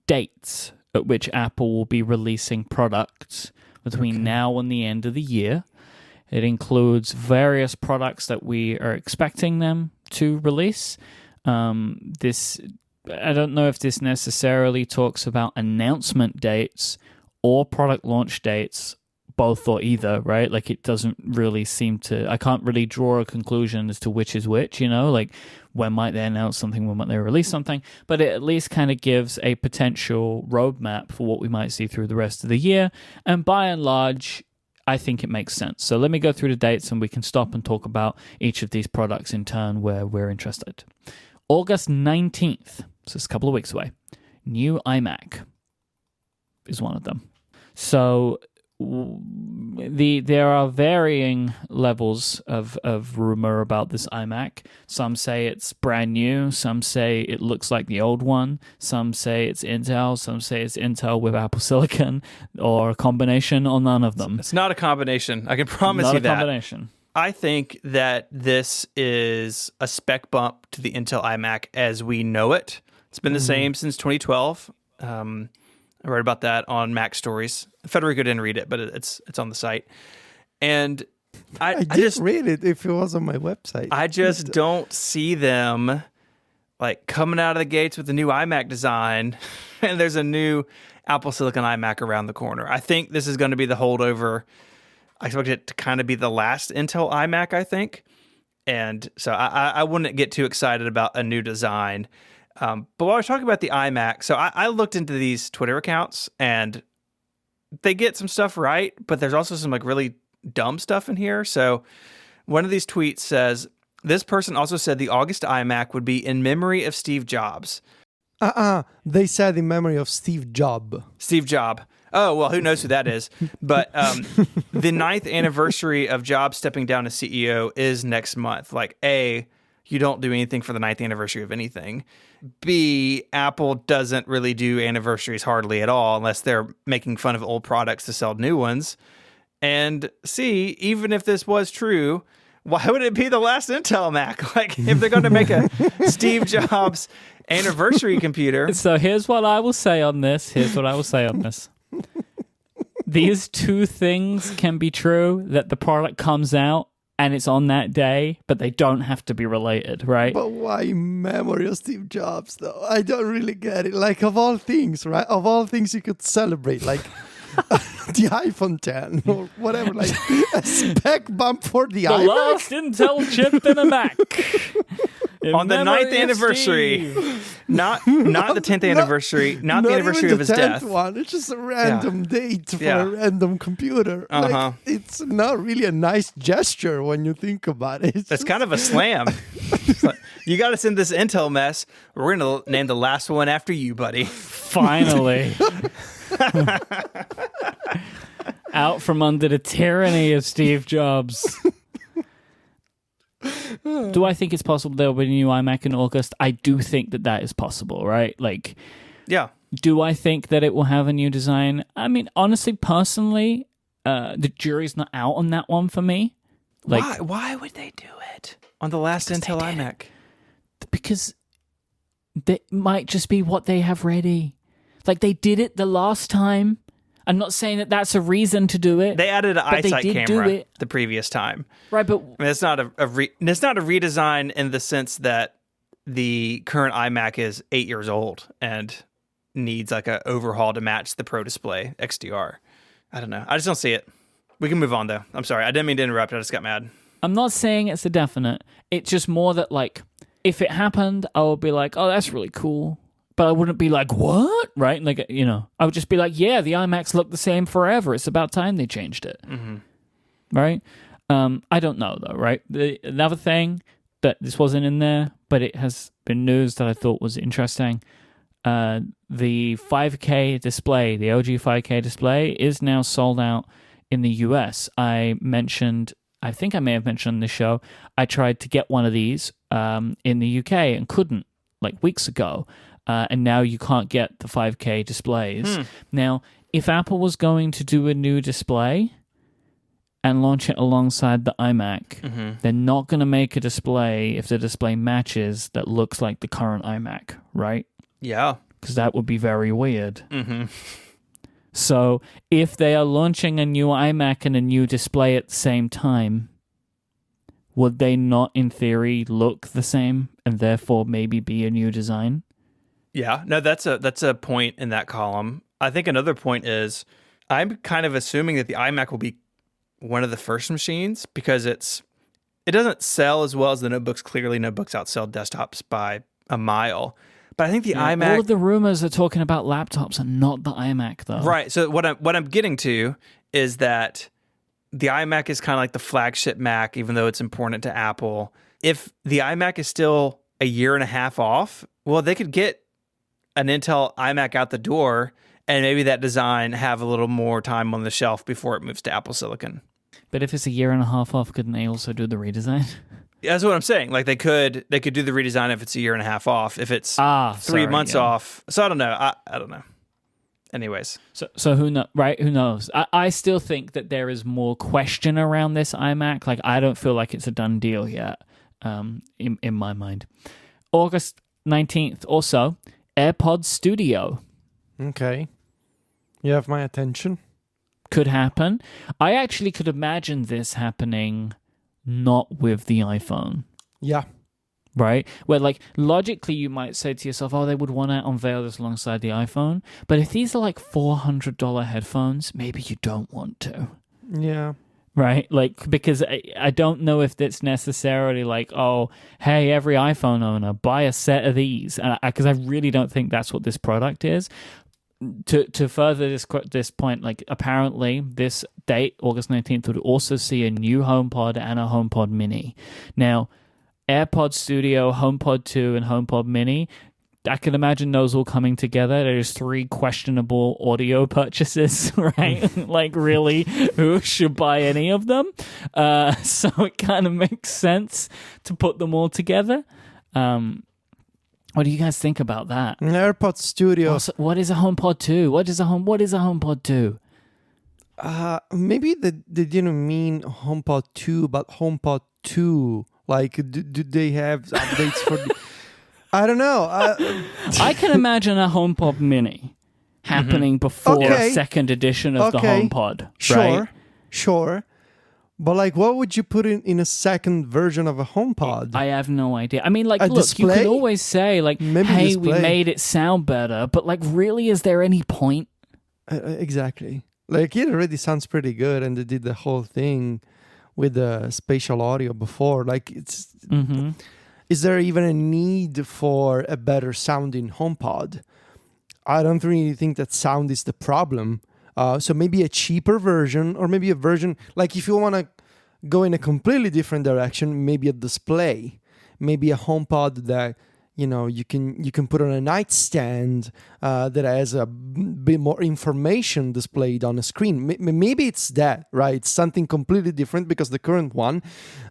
dates at which Apple will be releasing products between now and the end of the year. It includes various products that we are expecting them to release. I don't know if this necessarily talks about announcement dates or product launch dates, both or either, right? Like, it doesn't really seem to... I can't really draw a conclusion as to which is which, like when might they announce something, when might they release something, but it at least kind of gives a potential roadmap for what we might see through the rest of the year. And by and large, I think it makes sense. So let me go through the dates and we can stop and talk about each of these products in turn where we're interested. August 19th, so it's a couple of weeks away, new iMac is one of them. So there are varying levels of rumor about this iMac. Some say it's brand new. Some say it looks like the old one. Some say it's Intel. Some say it's Intel with Apple Silicon, or a combination, or none of them. It's not a combination. I can promise you that. Not a combination. I think that this is a spec bump to the Intel iMac as we know it. It's been the same since 2012. I wrote about that on Mac Stories. Federico didn't read it, but it's on the site. And I just read it if it was on my website. I just don't see them like coming out of the gates with the new iMac design and there's a new Apple Silicon iMac around the corner. I think this is going to be the holdover. I expect it to kind of be the last Intel iMac, I think. And so I wouldn't get too excited about a new design. But while I was talking about the iMac, so I looked into these Twitter accounts and they get some stuff right, but there's also some like really dumb stuff in here. So one of these tweets says, this person also said the August iMac would be in memory of Steve Jobs. They said in memory of Steve Jobs. Steve Jobs. Oh, well, who knows who that is? But the 9th anniversary of Jobs stepping down as CEO is next month. Like, A, you don't do anything for the 9th anniversary of anything. B, Apple doesn't really do anniversaries hardly at all unless they're making fun of old products to sell new ones. And C, even if this was true, why would it be the last Intel Mac? Like, if they're going to make a Steve Jobs anniversary computer. So here's what I will say on this. These two things can be true, that the product comes out and it's on that day, but they don't have to be related, right? But why memory of Steve Jobs, though? I don't really get it. Like, of all things, right? Of all things you could celebrate, like the iPhone 10 or whatever, like a spec bump for the iMac. The last Intel chip in a Mac. On the 9th anniversary. Not the 10th anniversary. Not the anniversary of his death. One. It's just a random date for a random computer. Like, it's not really a nice gesture when you think about it. It's kind of a slam. Like, you got to send this Intel mess. We're going to name the last one after you, buddy. Finally. Out from under the tyranny of Steve Jobs. do I think it's possible there will be a new iMac in August? I do think that is possible, right? Like, Yeah. do I think that it will have a new design? I mean, honestly, personally, the jury's not out on that one for me. Like, Why would they do it on the last Intel iMac? because that might just be what they have ready. Like, they did it the last time. I'm not saying that that's a reason to do it. They added an but they iSight did camera do it. the previous time. Right, but I mean, it's not it's not a redesign in the sense that the current iMac is 8 years old and needs like an overhaul to match the Pro Display XDR. I don't know. I just don't see it. We can move on though. I'm sorry. I didn't mean to interrupt. I just got mad. I'm not saying it's a definite. It's just more that, like, if it happened, I would be like, oh, that's really cool. But I wouldn't be like, what? Right? Like, you know, I would just be like, yeah, the iMacs look the same forever. It's about time they changed it. Mm-hmm. Right? I don't know, though, right? Another thing that this wasn't in there, but it has been news that I thought was interesting. The 5K display, the LG 5K display, is now sold out in the US. I think I may have mentioned on the show, I tried to get one of these in the UK and couldn't, like weeks ago. And now you can't get the 5K displays. Now, if Apple was going to do a new display and launch it alongside the iMac, they're not going to make a display if the display matches that looks like the current iMac, right? Yeah. Because that would be very weird. Mm-hmm. So if they are launching a new iMac and a new display at the same time, would they not, in theory, look the same and therefore maybe be a new design? Yeah. No, that's a point in that column. I think another point is I'm kind of assuming that the iMac will be one of the first machines because it doesn't sell as well as the notebooks. Clearly, notebooks outsell desktops by a mile. But I think the iMac... All of the rumors are talking about laptops and not the iMac, though. Right. So what I'm getting to is that the iMac is kind of like the flagship Mac, even though it's important to Apple. If the iMac is still a year and a half off, well, they could get an Intel iMac out the door and maybe that design have a little more time on the shelf before it moves to Apple Silicon. But if it's a year and a half off, couldn't they also do the redesign? That's what I'm saying. Like they could do the redesign if it's a year and a half off. If it's 3 months off, so I don't know. I don't know. Anyways, so who knows? Right? Who knows? I still think that there is more question around this iMac. Like I don't feel like it's a done deal yet. In my mind, August 19th. Also, AirPods Studio. Okay, you have my attention. Could happen. I actually could imagine this happening. Not with the iPhone. Yeah. Right? Where, like, logically you might say to yourself, oh, they would want to unveil this alongside the iPhone. But if these are like $400 headphones, maybe you don't want to. Yeah. Right? Like, because I don't know if that's necessarily like, oh, hey, every iPhone owner, buy a set of these. Because I really don't think that's what this product is. To further this point, like apparently this date, August 19th, would also see a new HomePod and a HomePod Mini. Now, AirPod Studio, HomePod 2, and HomePod Mini, I can imagine those all coming together. There's 3 questionable audio purchases, right? Like, really, who should buy any of them? So it kind of makes sense to put them all together. What do you guys think about that? AirPod Studio. Also, what is a HomePod 2? What is a HomePod 2? Maybe they didn't mean HomePod 2, but HomePod 2. Like, do they have updates for? I don't know. I can imagine a HomePod Mini happening before a second edition of the HomePod. Right? Sure. But like, what would you put in a second version of a HomePod? I have no idea. I mean, like, a look, display? you could always say, like, Maybe hey, display. we made it sound better. But, like, really, is there any point? Exactly. Like, it already sounds pretty good, and they did the whole thing with the spatial audio before. Like, it's... Mm-hmm. Is there even a need for a better sounding HomePod? I don't really think that sound is the problem. So maybe a cheaper version, or maybe a version, like if you want to go in a completely different direction, maybe a display, maybe a HomePod that, you know, you can put on a nightstand that has a bit more information displayed on a screen. Maybe it's that, right? It's something completely different because the current one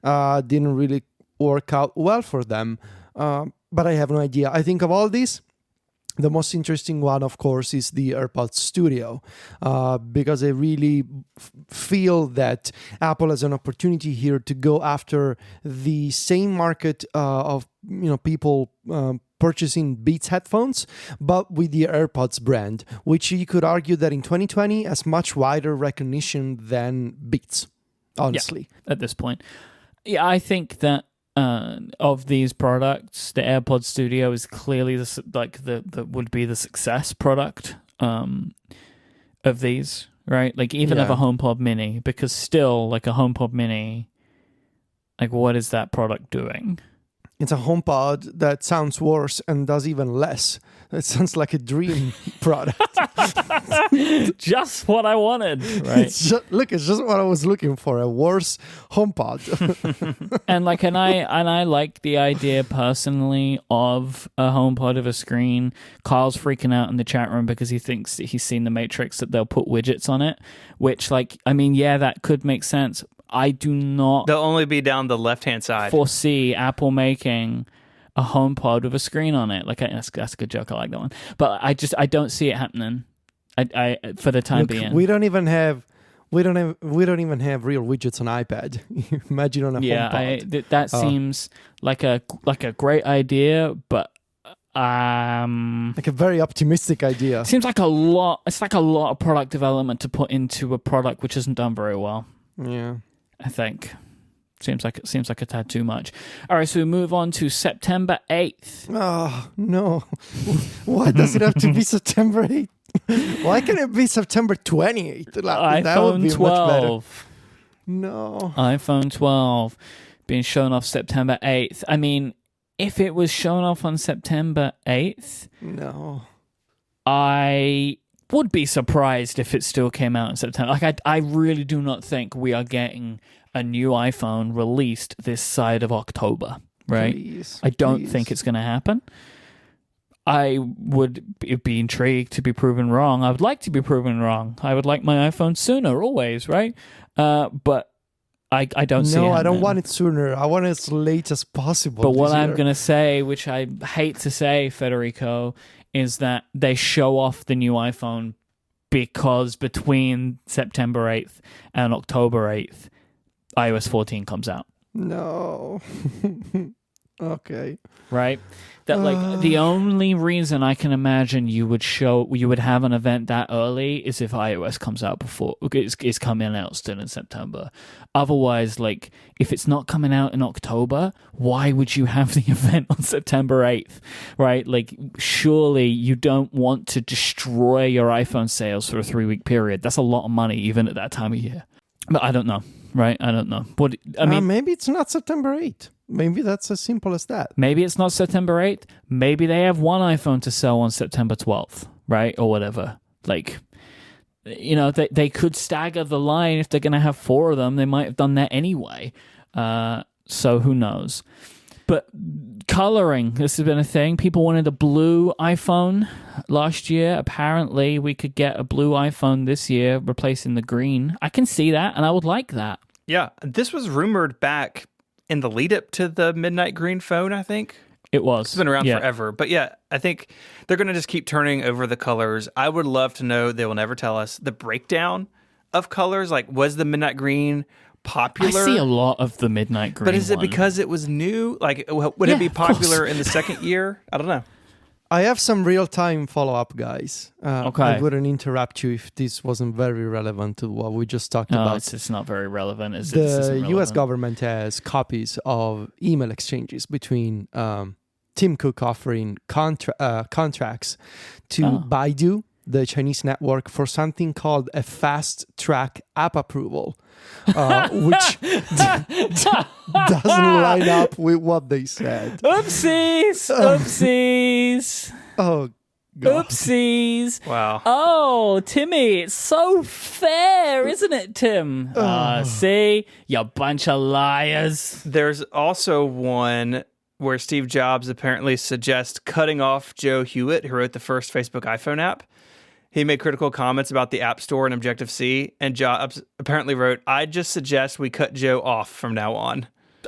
didn't really work out well for them. But I have no idea. I think of all these, the most interesting one, of course, is the AirPods Studio, because I really feel that Apple has an opportunity here to go after the same market of people purchasing Beats headphones, but with the AirPods brand, which you could argue that in 2020 has much wider recognition than Beats, honestly. Yeah, at this point. Yeah, I think that of these products, the AirPods Studio is clearly the would be the success product of these, right? Like even of a HomePod Mini, because still like a HomePod Mini, like what is that product doing? It's a HomePod that sounds worse and does even less. It sounds like a dream product. Just what I wanted, right? It's just what I was looking for, a worse HomePod. and I like the idea personally of a HomePod of a screen. Kyle's freaking out in the chat room because he thinks that he's seen the Matrix, that they'll put widgets on it, which that could make sense. I do not. They'll only be down the left-hand side. Foresee Apple making a HomePod with a screen on it. That's a good joke. I like that one. But I don't see it happening. I for the time being. We don't even have real widgets on iPad. Imagine on a HomePod. That seems like a great idea, but like a very optimistic idea. Seems like a lot. It's like a lot of product development to put into a product which isn't done very well. Yeah. I think seems like a tad too much. All right, so we move on to September 8th. Oh no! Why does it have to be September 8th? Why can't it be September 28th? That would be 12. Much better. No. iPhone 12 being shown off September 8th. I mean, if it was shown off on September 8th, no, I would be surprised if it still came out in September. I really do not think we are getting a new iPhone released this side of October, right? I don't think it's going to happen. I would be intrigued to be proven wrong. I would like to be proven wrong. I would like my iPhone sooner, always, right? But I don't see it. No, I don't want it sooner. I want it as late as possible. But what I'm going to say, which I hate to say, Federico, is that they show off the new iPhone because between September 8th and October 8th, iOS 14 comes out. No. Okay. Right? That the only reason I can imagine you would have an event that early is if iOS comes out before it's coming out still in September. Otherwise, if it's not coming out in October, why would you have the event on September 8th? Right? Surely you don't want to destroy your iPhone sales for a 3-week period. That's a lot of money even at that time of year. But I don't know. Right? I don't know. Maybe it's not September 8th. Maybe that's as simple as that. Maybe it's not September 8th. Maybe they have one iPhone to sell on September 12th, right? Or whatever. They could stagger the line if they're going to have 4 of them. They might have done that anyway. So who knows? But coloring, this has been a thing. People wanted a blue iPhone last year. Apparently, we could get a blue iPhone this year, replacing the green. I can see that, and I would like that. Yeah, this was rumored back in the lead up to the Midnight Green phone, I think. It was. It's been around forever. But yeah, I think they're going to just keep turning over the colors. I would love to know, they will never tell us, the breakdown of colors. Was the Midnight Green popular? I see a lot of the Midnight Green. But is it because it was new? Would it be popular in the second year? I don't know. I have some real-time follow-up, guys. Okay. I wouldn't interrupt you if this wasn't very relevant to what we just talked about. It's not very relevant. The U.S. government has copies of email exchanges between Tim Cook offering contracts to Baidu, the Chinese network, for something called a fast-track app approval, which doesn't line up with what they said. Oopsies! Oh, God. Oopsies! Wow. Oh, Timmy, it's so fair, isn't it, Tim? See? You bunch of liars. There's also one where Steve Jobs apparently suggests cutting off Joe Hewitt, who wrote the first Facebook iPhone app. He made critical comments about the App Store and Objective-C, and Jobs apparently wrote, "I just suggest we cut Joe off from now on."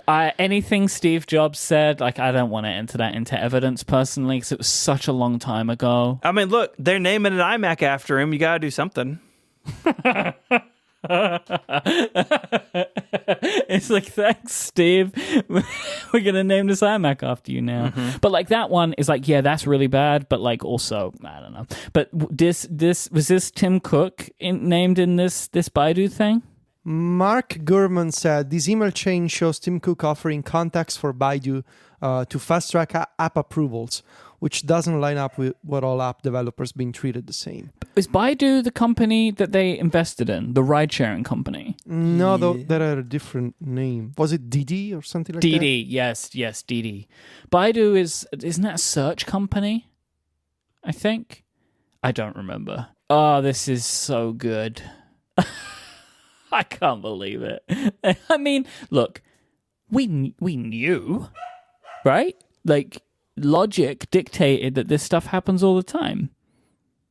anything Steve Jobs said, like, I don't want to enter that into evidence personally because it was such a long time ago. I mean, look, they're naming an iMac after him. You got to do something. It's like, thanks, Steve. We're gonna name this iMac after you now. But like that one is like, yeah, that's really bad. But like also, I don't know. But this was this Tim Cook named in this Baidu thing? Mark Gurman said, this email chain shows Tim Cook offering contacts for Baidu to fast-track app approvals, which doesn't line up with what all app developers being treated the same. Is Baidu the company that they invested in, the ride-sharing company? No, that had a different name. Was it Didi or something like that? Didi, yes, Didi. Baidu isn't that a search company? I think. I don't remember. Oh, this is so good. I can't believe it. I mean, look, we knew, right? Like, logic dictated that this stuff happens all the time.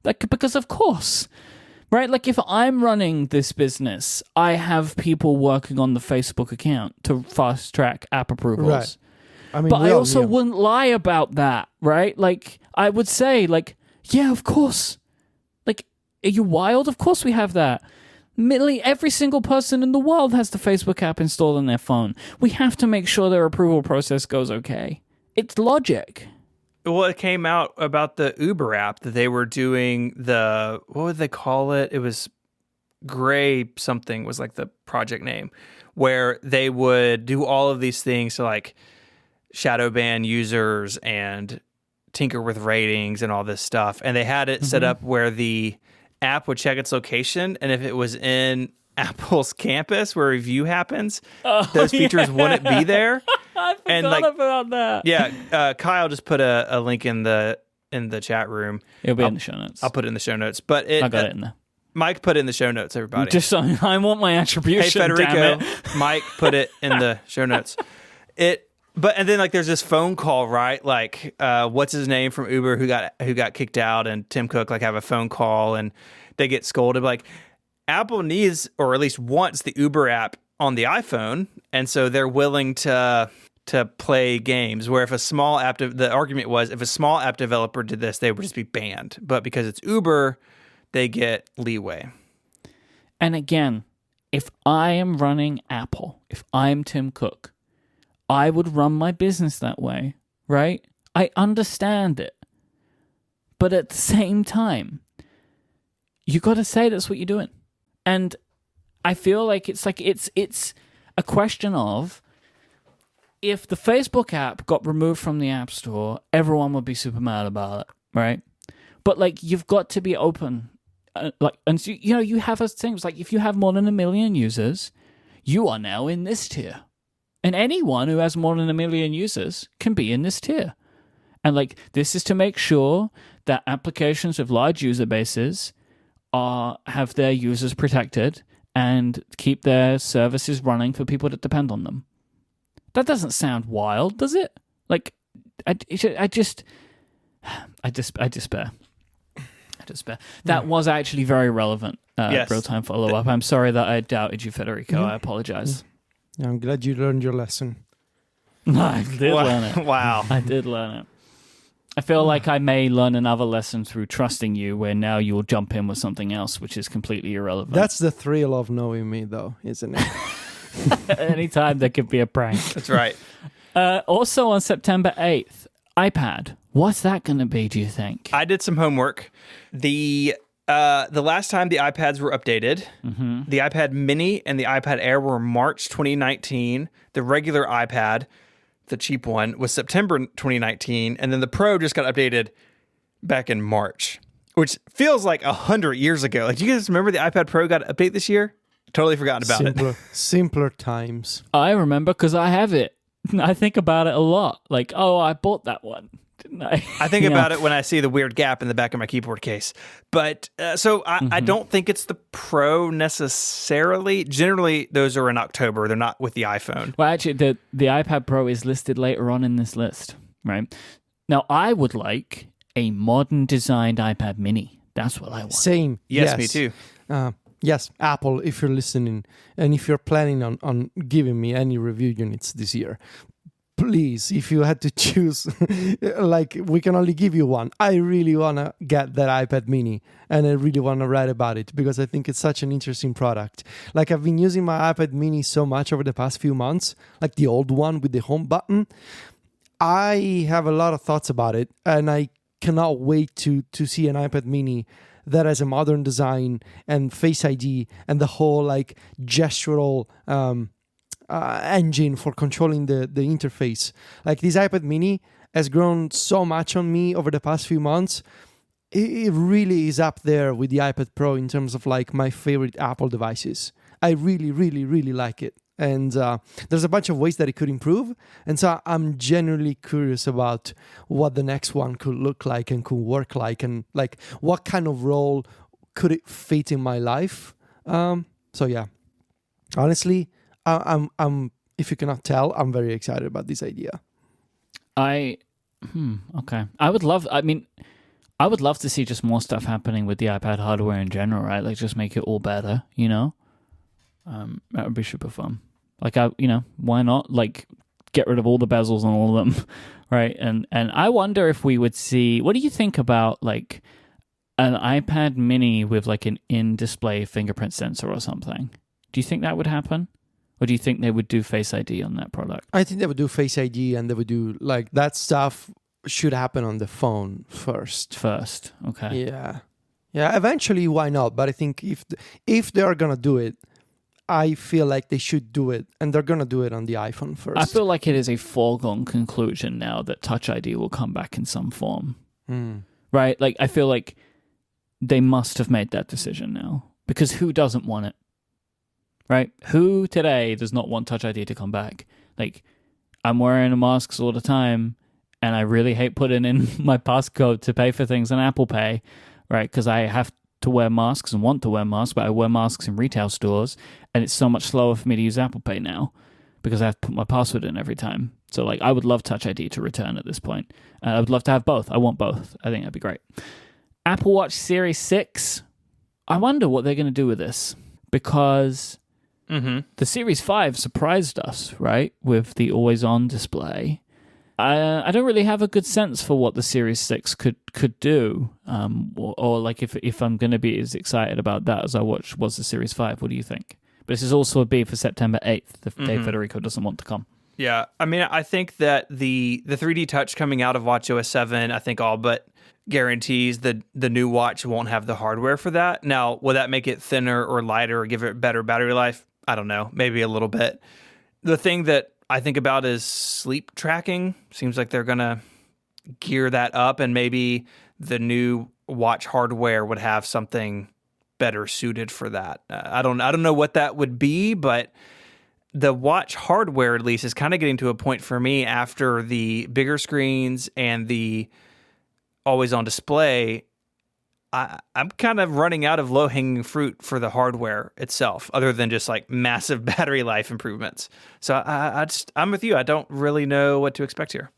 Like, because of course, right? Like, if I'm running this business, I have people working on the Facebook account to fast track app approvals. Right. I mean, but I also wouldn't lie about that, right? Like, I would say, like, yeah, of course. Like, are you wild? Of course we have that. Literally every single person in the world has the Facebook app installed on their phone. We have to make sure their approval process goes okay. It's logic. Well, it came out about the Uber app that they were doing what would they call it? It was Gray something was like the project name, where they would do all of these things to like shadow ban users and tinker with ratings and all this stuff. And they had it set up where the app would check its location, and if it was in Apple's campus where review happens, those features wouldn't be there. I forgot about that. Yeah, Kyle just put a link in the chat room. It'll be in the show notes. I'll put it in the show notes. But I got it in there. Mike put it in the show notes, everybody. Just so I want my attribution. Hey, Federico, damn it. Mike put it in the show notes. And then like there's this phone call, right? Like what's his name from Uber who got kicked out, and Tim Cook like have a phone call and they get scolded. Like Apple needs, or at least wants, the Uber app on the iPhone, and so they're willing to play games where if a small app the argument was if a small app developer did this, they would just be banned. But because it's Uber, they get leeway. And again, if I am running Apple, if I'm Tim Cook, I would run my business that way, right? I understand it. But at the same time, you got to say that's what you're doing. And I feel like it's a question of, if the Facebook app got removed from the App Store, everyone would be super mad about it, right? But like, you've got to be open. And so, you know, you have things like, if you have more than 1 million users, you are now in this tier. And anyone who has more than 1 million users can be in this tier. And like, this is to make sure that applications with large user bases have their users protected and keep their services running for people that depend on them. That doesn't sound wild, does it? Like, I despair. That was actually very relevant. Yes. Real-time follow-up. I'm sorry that I doubted you, Federico. I apologize. Yeah, I'm glad you learned your lesson. I did learn it. Wow. I did learn it. I feel like I may learn another lesson through trusting you, where now you'll jump in with something else, which is completely irrelevant. That's the thrill of knowing me, though, isn't it? Anytime there could be a prank. That's right. Also on September 8th, iPad. What's that going to be, do you think? I did some homework. The last time the iPads were updated, the iPad Mini and the iPad Air were March 2019. The regular iPad, the cheap one, was September 2019. And then the Pro just got updated back in March, which feels like 100 years ago. Like, do you guys remember the iPad Pro got an update this year? Totally forgotten about it. Simpler times. I remember because I have it. I think about it a lot. Like, oh, I bought that one, didn't I? I think about it when I see the weird gap in the back of my keyboard case. But I don't think it's the Pro necessarily. Generally, those are in October. They're not with the iPhone. Well, actually, the iPad Pro is listed later on in this list, right? Now, I would like a modern designed iPad Mini. That's what I want. Same. Yes, me too. Yes, Apple, if you're listening and if you're planning on giving me any review units this year, please, if you had to choose, like we can only give you one. I really want to get that iPad mini and I really want to write about it because I think it's such an interesting product. Like I've been using my iPad mini so much over the past few months, like the old one with the home button. I have a lot of thoughts about it and I cannot wait to see an iPad mini that has a modern design and Face ID and the whole like gestural engine for controlling the interface. Like this iPad mini has grown so much on me over the past few months. It really is up there with the iPad Pro in terms of like my favorite Apple devices. I really, really, really like it. And there's a bunch of ways that it could improve. And so I'm genuinely curious about what the next one could look like and could work like and like what kind of role could it fit in my life. So yeah, honestly, I'm if you cannot tell, I'm very excited about this idea. Okay. I would love to see just more stuff happening with the iPad hardware in general, right? Like just make it all better, you know? That would be super fun. Like why not? Like get rid of all the bezels on all of them, right? And I wonder if we would see. What do you think about like an iPad Mini with like an in-display fingerprint sensor or something? Do you think that would happen, or do you think they would do Face ID on that product? I think they would do Face ID and they would do like that stuff. Should happen on the phone first. Okay. Yeah. Eventually, why not? But I think if they are gonna do it, I feel like they should do it, and they're gonna do it on the iPhone first. I feel like it is a foregone conclusion now that Touch ID will come back in some form, right? Like I feel like they must have made that decision now, because who doesn't want it, right? Who today does not want Touch ID to come back? Like I'm wearing masks all the time, and I really hate putting in my passcode to pay for things on Apple Pay, right? Because I have to wear masks and want to wear masks, but I wear masks in retail stores, and it's so much slower for me to use Apple Pay now because I have to put my password in every time. So like I would love Touch ID to return at this point. I would love to have both. I want both. I think that'd be great. Apple Watch Series 6. I wonder what they're going to do with this, because the Series 5 surprised us, right, with the always-on display. I don't really have a good sense for what the Series 6 could do, or like if I'm going to be as excited about that as I was the Series 5. What do you think? But this is also a B for September 8th, the day Federico doesn't want to come. Yeah, I mean, I think that the 3D Touch coming out of watchOS 7, I think all but guarantees the new watch won't have the hardware for that. Now, will that make it thinner or lighter or give it better battery life? I don't know, maybe a little bit. The thing that I think about is sleep tracking. Seems like they're gonna gear that up, and maybe the new watch hardware would have something better suited for that. I don't know what that would be, but the watch hardware at least is kind of getting to a point for me after the bigger screens and the always on display. I'm kind of running out of low-hanging fruit for the hardware itself, other than just like massive battery life improvements. So I'm with you. I don't really know what to expect here.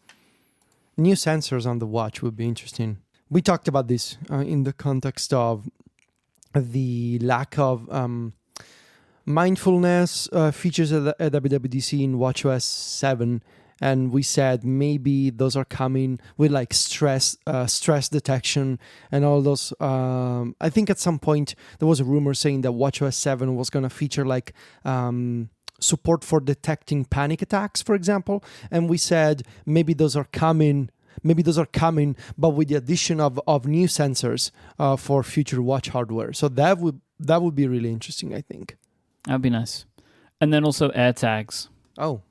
New sensors on the watch would be interesting. We talked about this in the context of the lack of mindfulness features at WWDC in watchOS 7. And we said maybe those are coming with like stress detection and all those. I think at some point there was a rumor saying that watchOS 7 was going to feature like support for detecting panic attacks, for example. And we said maybe those are coming. But with the addition of new sensors for future watch hardware. So that would be really interesting, I think. That'd be nice. And then also AirTags. Oh.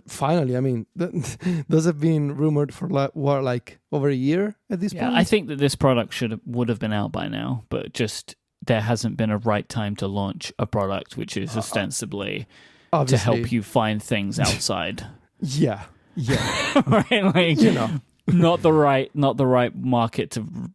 Finally, I mean, those have been rumored for like over a year at this point. I think that this product would have been out by now, but just there hasn't been a right time to launch a product which is ostensibly to help you find things outside. Yeah, right. Like not the right market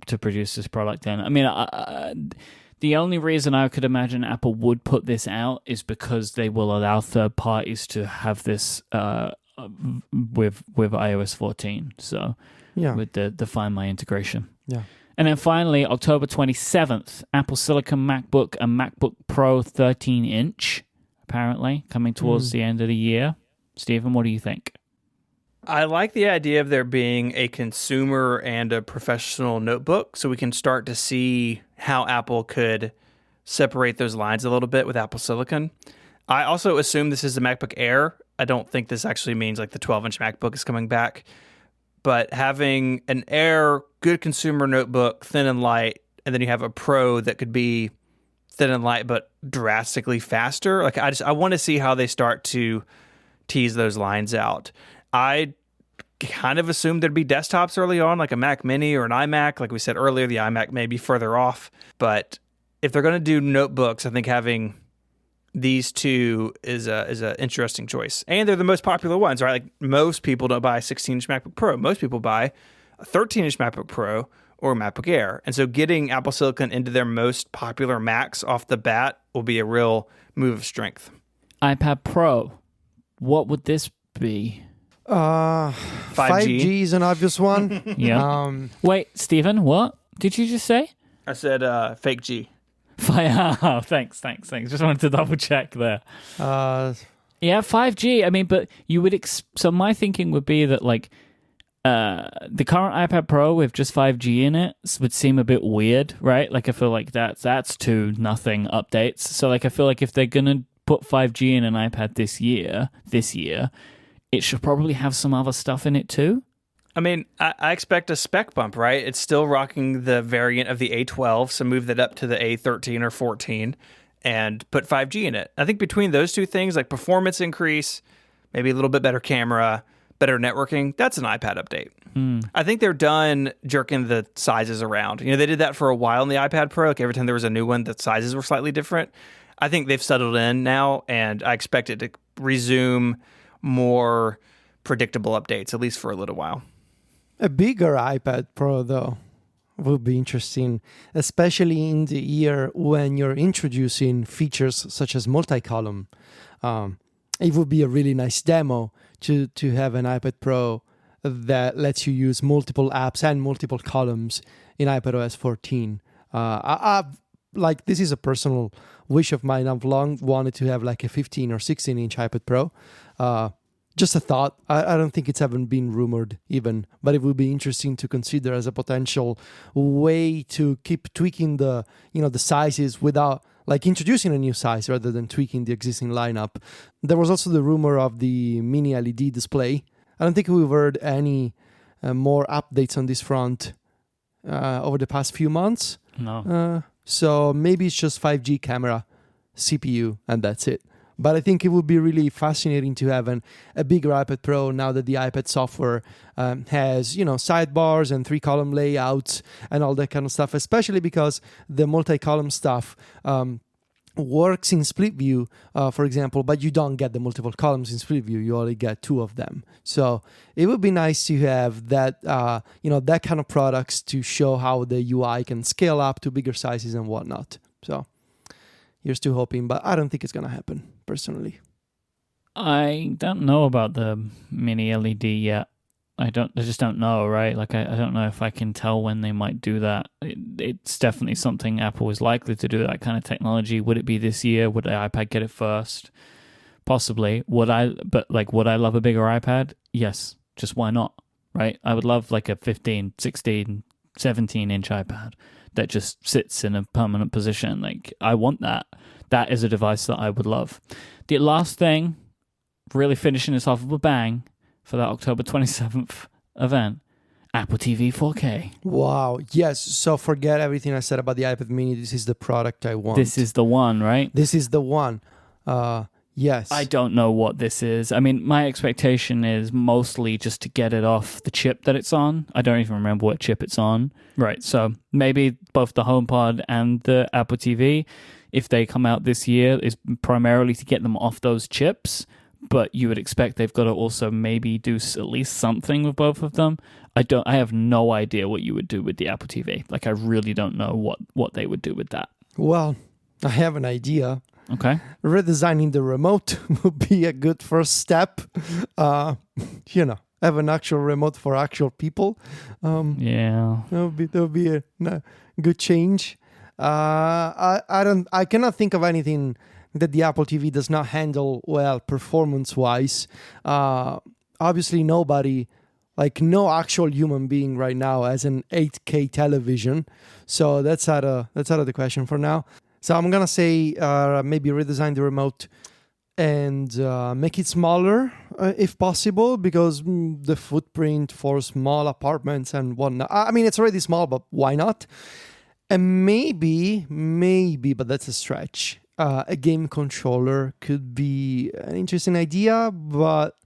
to produce this product in. I mean, the only reason I could imagine Apple would put this out is because they will allow third parties to have this with iOS 14. So with the Find My integration. Yeah. And then finally, October 27th, Apple Silicon MacBook and MacBook Pro 13-inch, apparently, coming towards the end of the year. Stephen, what do you think? I like the idea of there being a consumer and a professional notebook, so we can start to see how Apple could separate those lines a little bit with Apple Silicon. I also assume this is the MacBook Air. I don't think this actually means like the 12-inch MacBook is coming back. But having an Air, good consumer notebook, thin and light, and then you have a Pro that could be thin and light but drastically faster. Like I want to see how they start to tease those lines out. I kind of assumed there'd be desktops early on, like a Mac Mini or an iMac. Like we said earlier, the iMac may be further off. But if they're going to do notebooks, I think having these two is a interesting choice. And they're the most popular ones, right? Like most people don't buy a 16-inch MacBook Pro. Most people buy a 13-inch MacBook Pro or a MacBook Air. And so getting Apple Silicon into their most popular Macs off the bat will be a real move of strength. iPad Pro, what would this be? 5G is an obvious one. Yeah. Wait, Stephen, what did you just say? I said fake G. Oh, thanks. Just wanted to double check there. Uh, Yeah, 5G. I mean, but you would. So my thinking would be that like the current iPad Pro with just 5G in it would seem a bit weird, right? Like I feel like that's two nothing updates. So like I feel like if they're gonna put 5G in an iPad this year, it should probably have some other stuff in it too. I mean, I expect a spec bump, right? It's still rocking the variant of the A12, so move that up to the A13 or 14 and put 5G in it. I think between those two things, like performance increase, maybe a little bit better camera, better networking, that's an iPad update. I think they're done jerking the sizes around. You know, they did that for a while in the iPad Pro. Like every time there was a new one, the sizes were slightly different. I think they've settled in now, and I expect it to resume more predictable updates, at least for a little while. A bigger iPad Pro, though, would be interesting, especially in the year when you're introducing features such as multi-column. It would be a really nice demo to have an iPad Pro that lets you use multiple apps and multiple columns in iPadOS 14. Like, this is a personal wish of mine. I've long wanted to have like a 15 or 16-inch iPad Pro. Just a thought. I don't think it's ever been rumored even, but it would be interesting to consider as a potential way to keep tweaking the sizes without like introducing a new size rather than tweaking the existing lineup. There was also the rumor of the mini LED display. I don't think we've heard any more updates on this front over the past few months. No. So maybe it's just 5G camera, CPU, and that's it. But I think it would be really fascinating to have a bigger iPad Pro now that the iPad software has, sidebars and 3-column layouts and all that kind of stuff, especially because the multi-column stuff works in split view, for example, but you don't get the multiple columns in split view. You only get 2 of them. So it would be nice to have that, that kind of products to show how the UI can scale up to bigger sizes and whatnot. So here's to hoping, but I don't think it's going to happen, personally. I don't know about the mini LED yet. I just don't know, right? Like, I don't know if I can tell when they might do that. It's definitely something Apple is likely to do, that kind of technology. Would it be this year? Would the iPad get it first? Possibly. Would I love a bigger iPad? Yes. Just why not, right? I would love like a 15, 16, 17-inch iPad that just sits in a permanent position. Like, I want that. That is a device that I would love. The last thing, really finishing this off with a bang for that October 27th event, Apple TV 4K. Wow. Yes. So forget everything I said about the iPad mini. This is the product I want. This is the one, right? This is the one. Yes. I don't know what this is. I mean, my expectation is mostly just to get it off the chip that it's on. I don't even remember what chip it's on. Right. So maybe both the HomePod and the Apple TV, if they come out this year, is primarily to get them off those chips. But you would expect they've got to also maybe do at least something with both of them. I have no idea what you would do with the Apple TV. Like, I really don't know what they would do with that. Well, I have an idea. Okay. Redesigning the remote would be a good first step. have an actual remote for actual people. Yeah. That would be a good change. I cannot think of anything that the Apple TV does not handle well performance wise. Obviously, nobody, like no actual human being right now, has an 8K television. So that's out of the question for now. So I'm gonna say maybe redesign the remote and make it smaller if possible, because the footprint for small apartments and whatnot. I mean, it's already small, but why not? And maybe, but that's a stretch. A game controller could be an interesting idea, but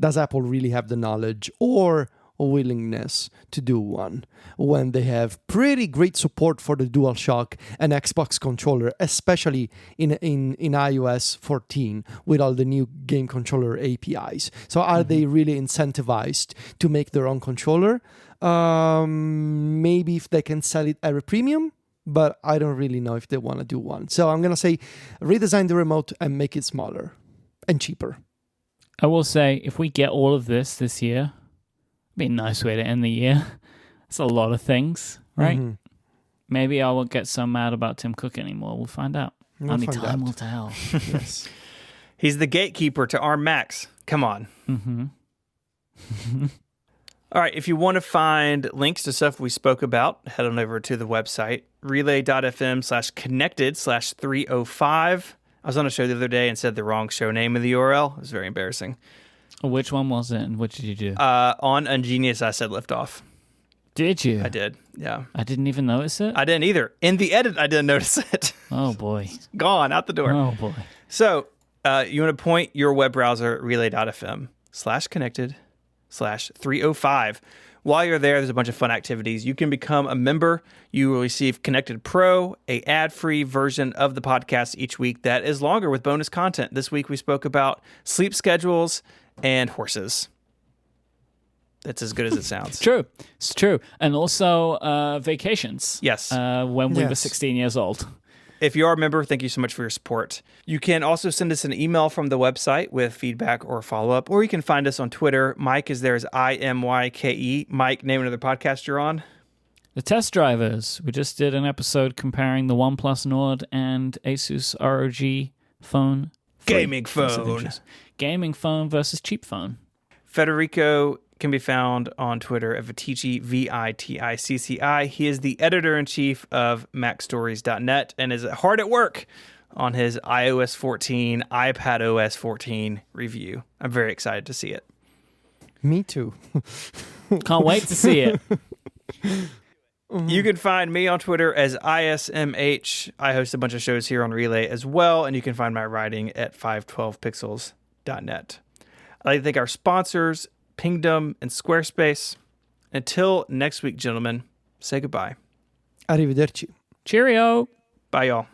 does Apple really have the knowledge or willingness to do one when they have pretty great support for the DualShock and Xbox controller, especially in iOS 14 with all the new game controller APIs? So are they really incentivized to make their own controller? Maybe if they can sell it at a premium, but I don't really know if they want to do one. So I'm going to say redesign the remote and make it smaller and cheaper. I will say, if we get all of this year, it'd be a nice way to end the year. It's a lot of things, right? Mm-hmm. Maybe I won't get so mad about Tim Cook anymore. We'll find out. Only time will tell. Yes. He's the gatekeeper to ARM Macs. Come on. Mm-hmm. All right, if you want to find links to stuff we spoke about, head on over to the website, relay.fm/connected/305. I was on a show the other day and said the wrong show name in the URL. It was very embarrassing. Which one was it, and what did you do? On Ungenius, I said liftoff. Did you? I did, yeah. I didn't even notice it? I didn't either. In the edit, I didn't notice it. Oh, boy. Gone, out the door. Oh, boy. So you want to point your web browser at relay.fm/connected/305. While you're there, there's a bunch of fun activities. You can become a member. You will receive Connected Pro, a ad-free version of the podcast each week that is longer with bonus content. This week we spoke about sleep schedules and horses. That's as good as it sounds. It's true. And also vacations. Yes. When we were 16 years old. If you are a member, thank you so much for your support. You can also send us an email from the website with feedback or follow-up, or you can find us on Twitter. Mike is there as IMYKE. Mike, name another podcast you're on. The Test Drivers. We just did an episode comparing the OnePlus Nord and Asus ROG phone. Gaming phone. Gaming phone versus cheap phone. Federico can be found on Twitter at Viticci, Viticci. He is the editor-in-chief of MacStories.net and is hard at work on his iOS 14, iPadOS 14 review. I'm very excited to see it. Me too. Can't wait to see it. You can find me on Twitter as ISMH. I host a bunch of shows here on Relay as well, and you can find my writing at 512pixels.net. I'd like to thank our sponsors, Pingdom and Squarespace. Until next week, gentlemen, say goodbye. Arrivederci. Cheerio. Bye, y'all.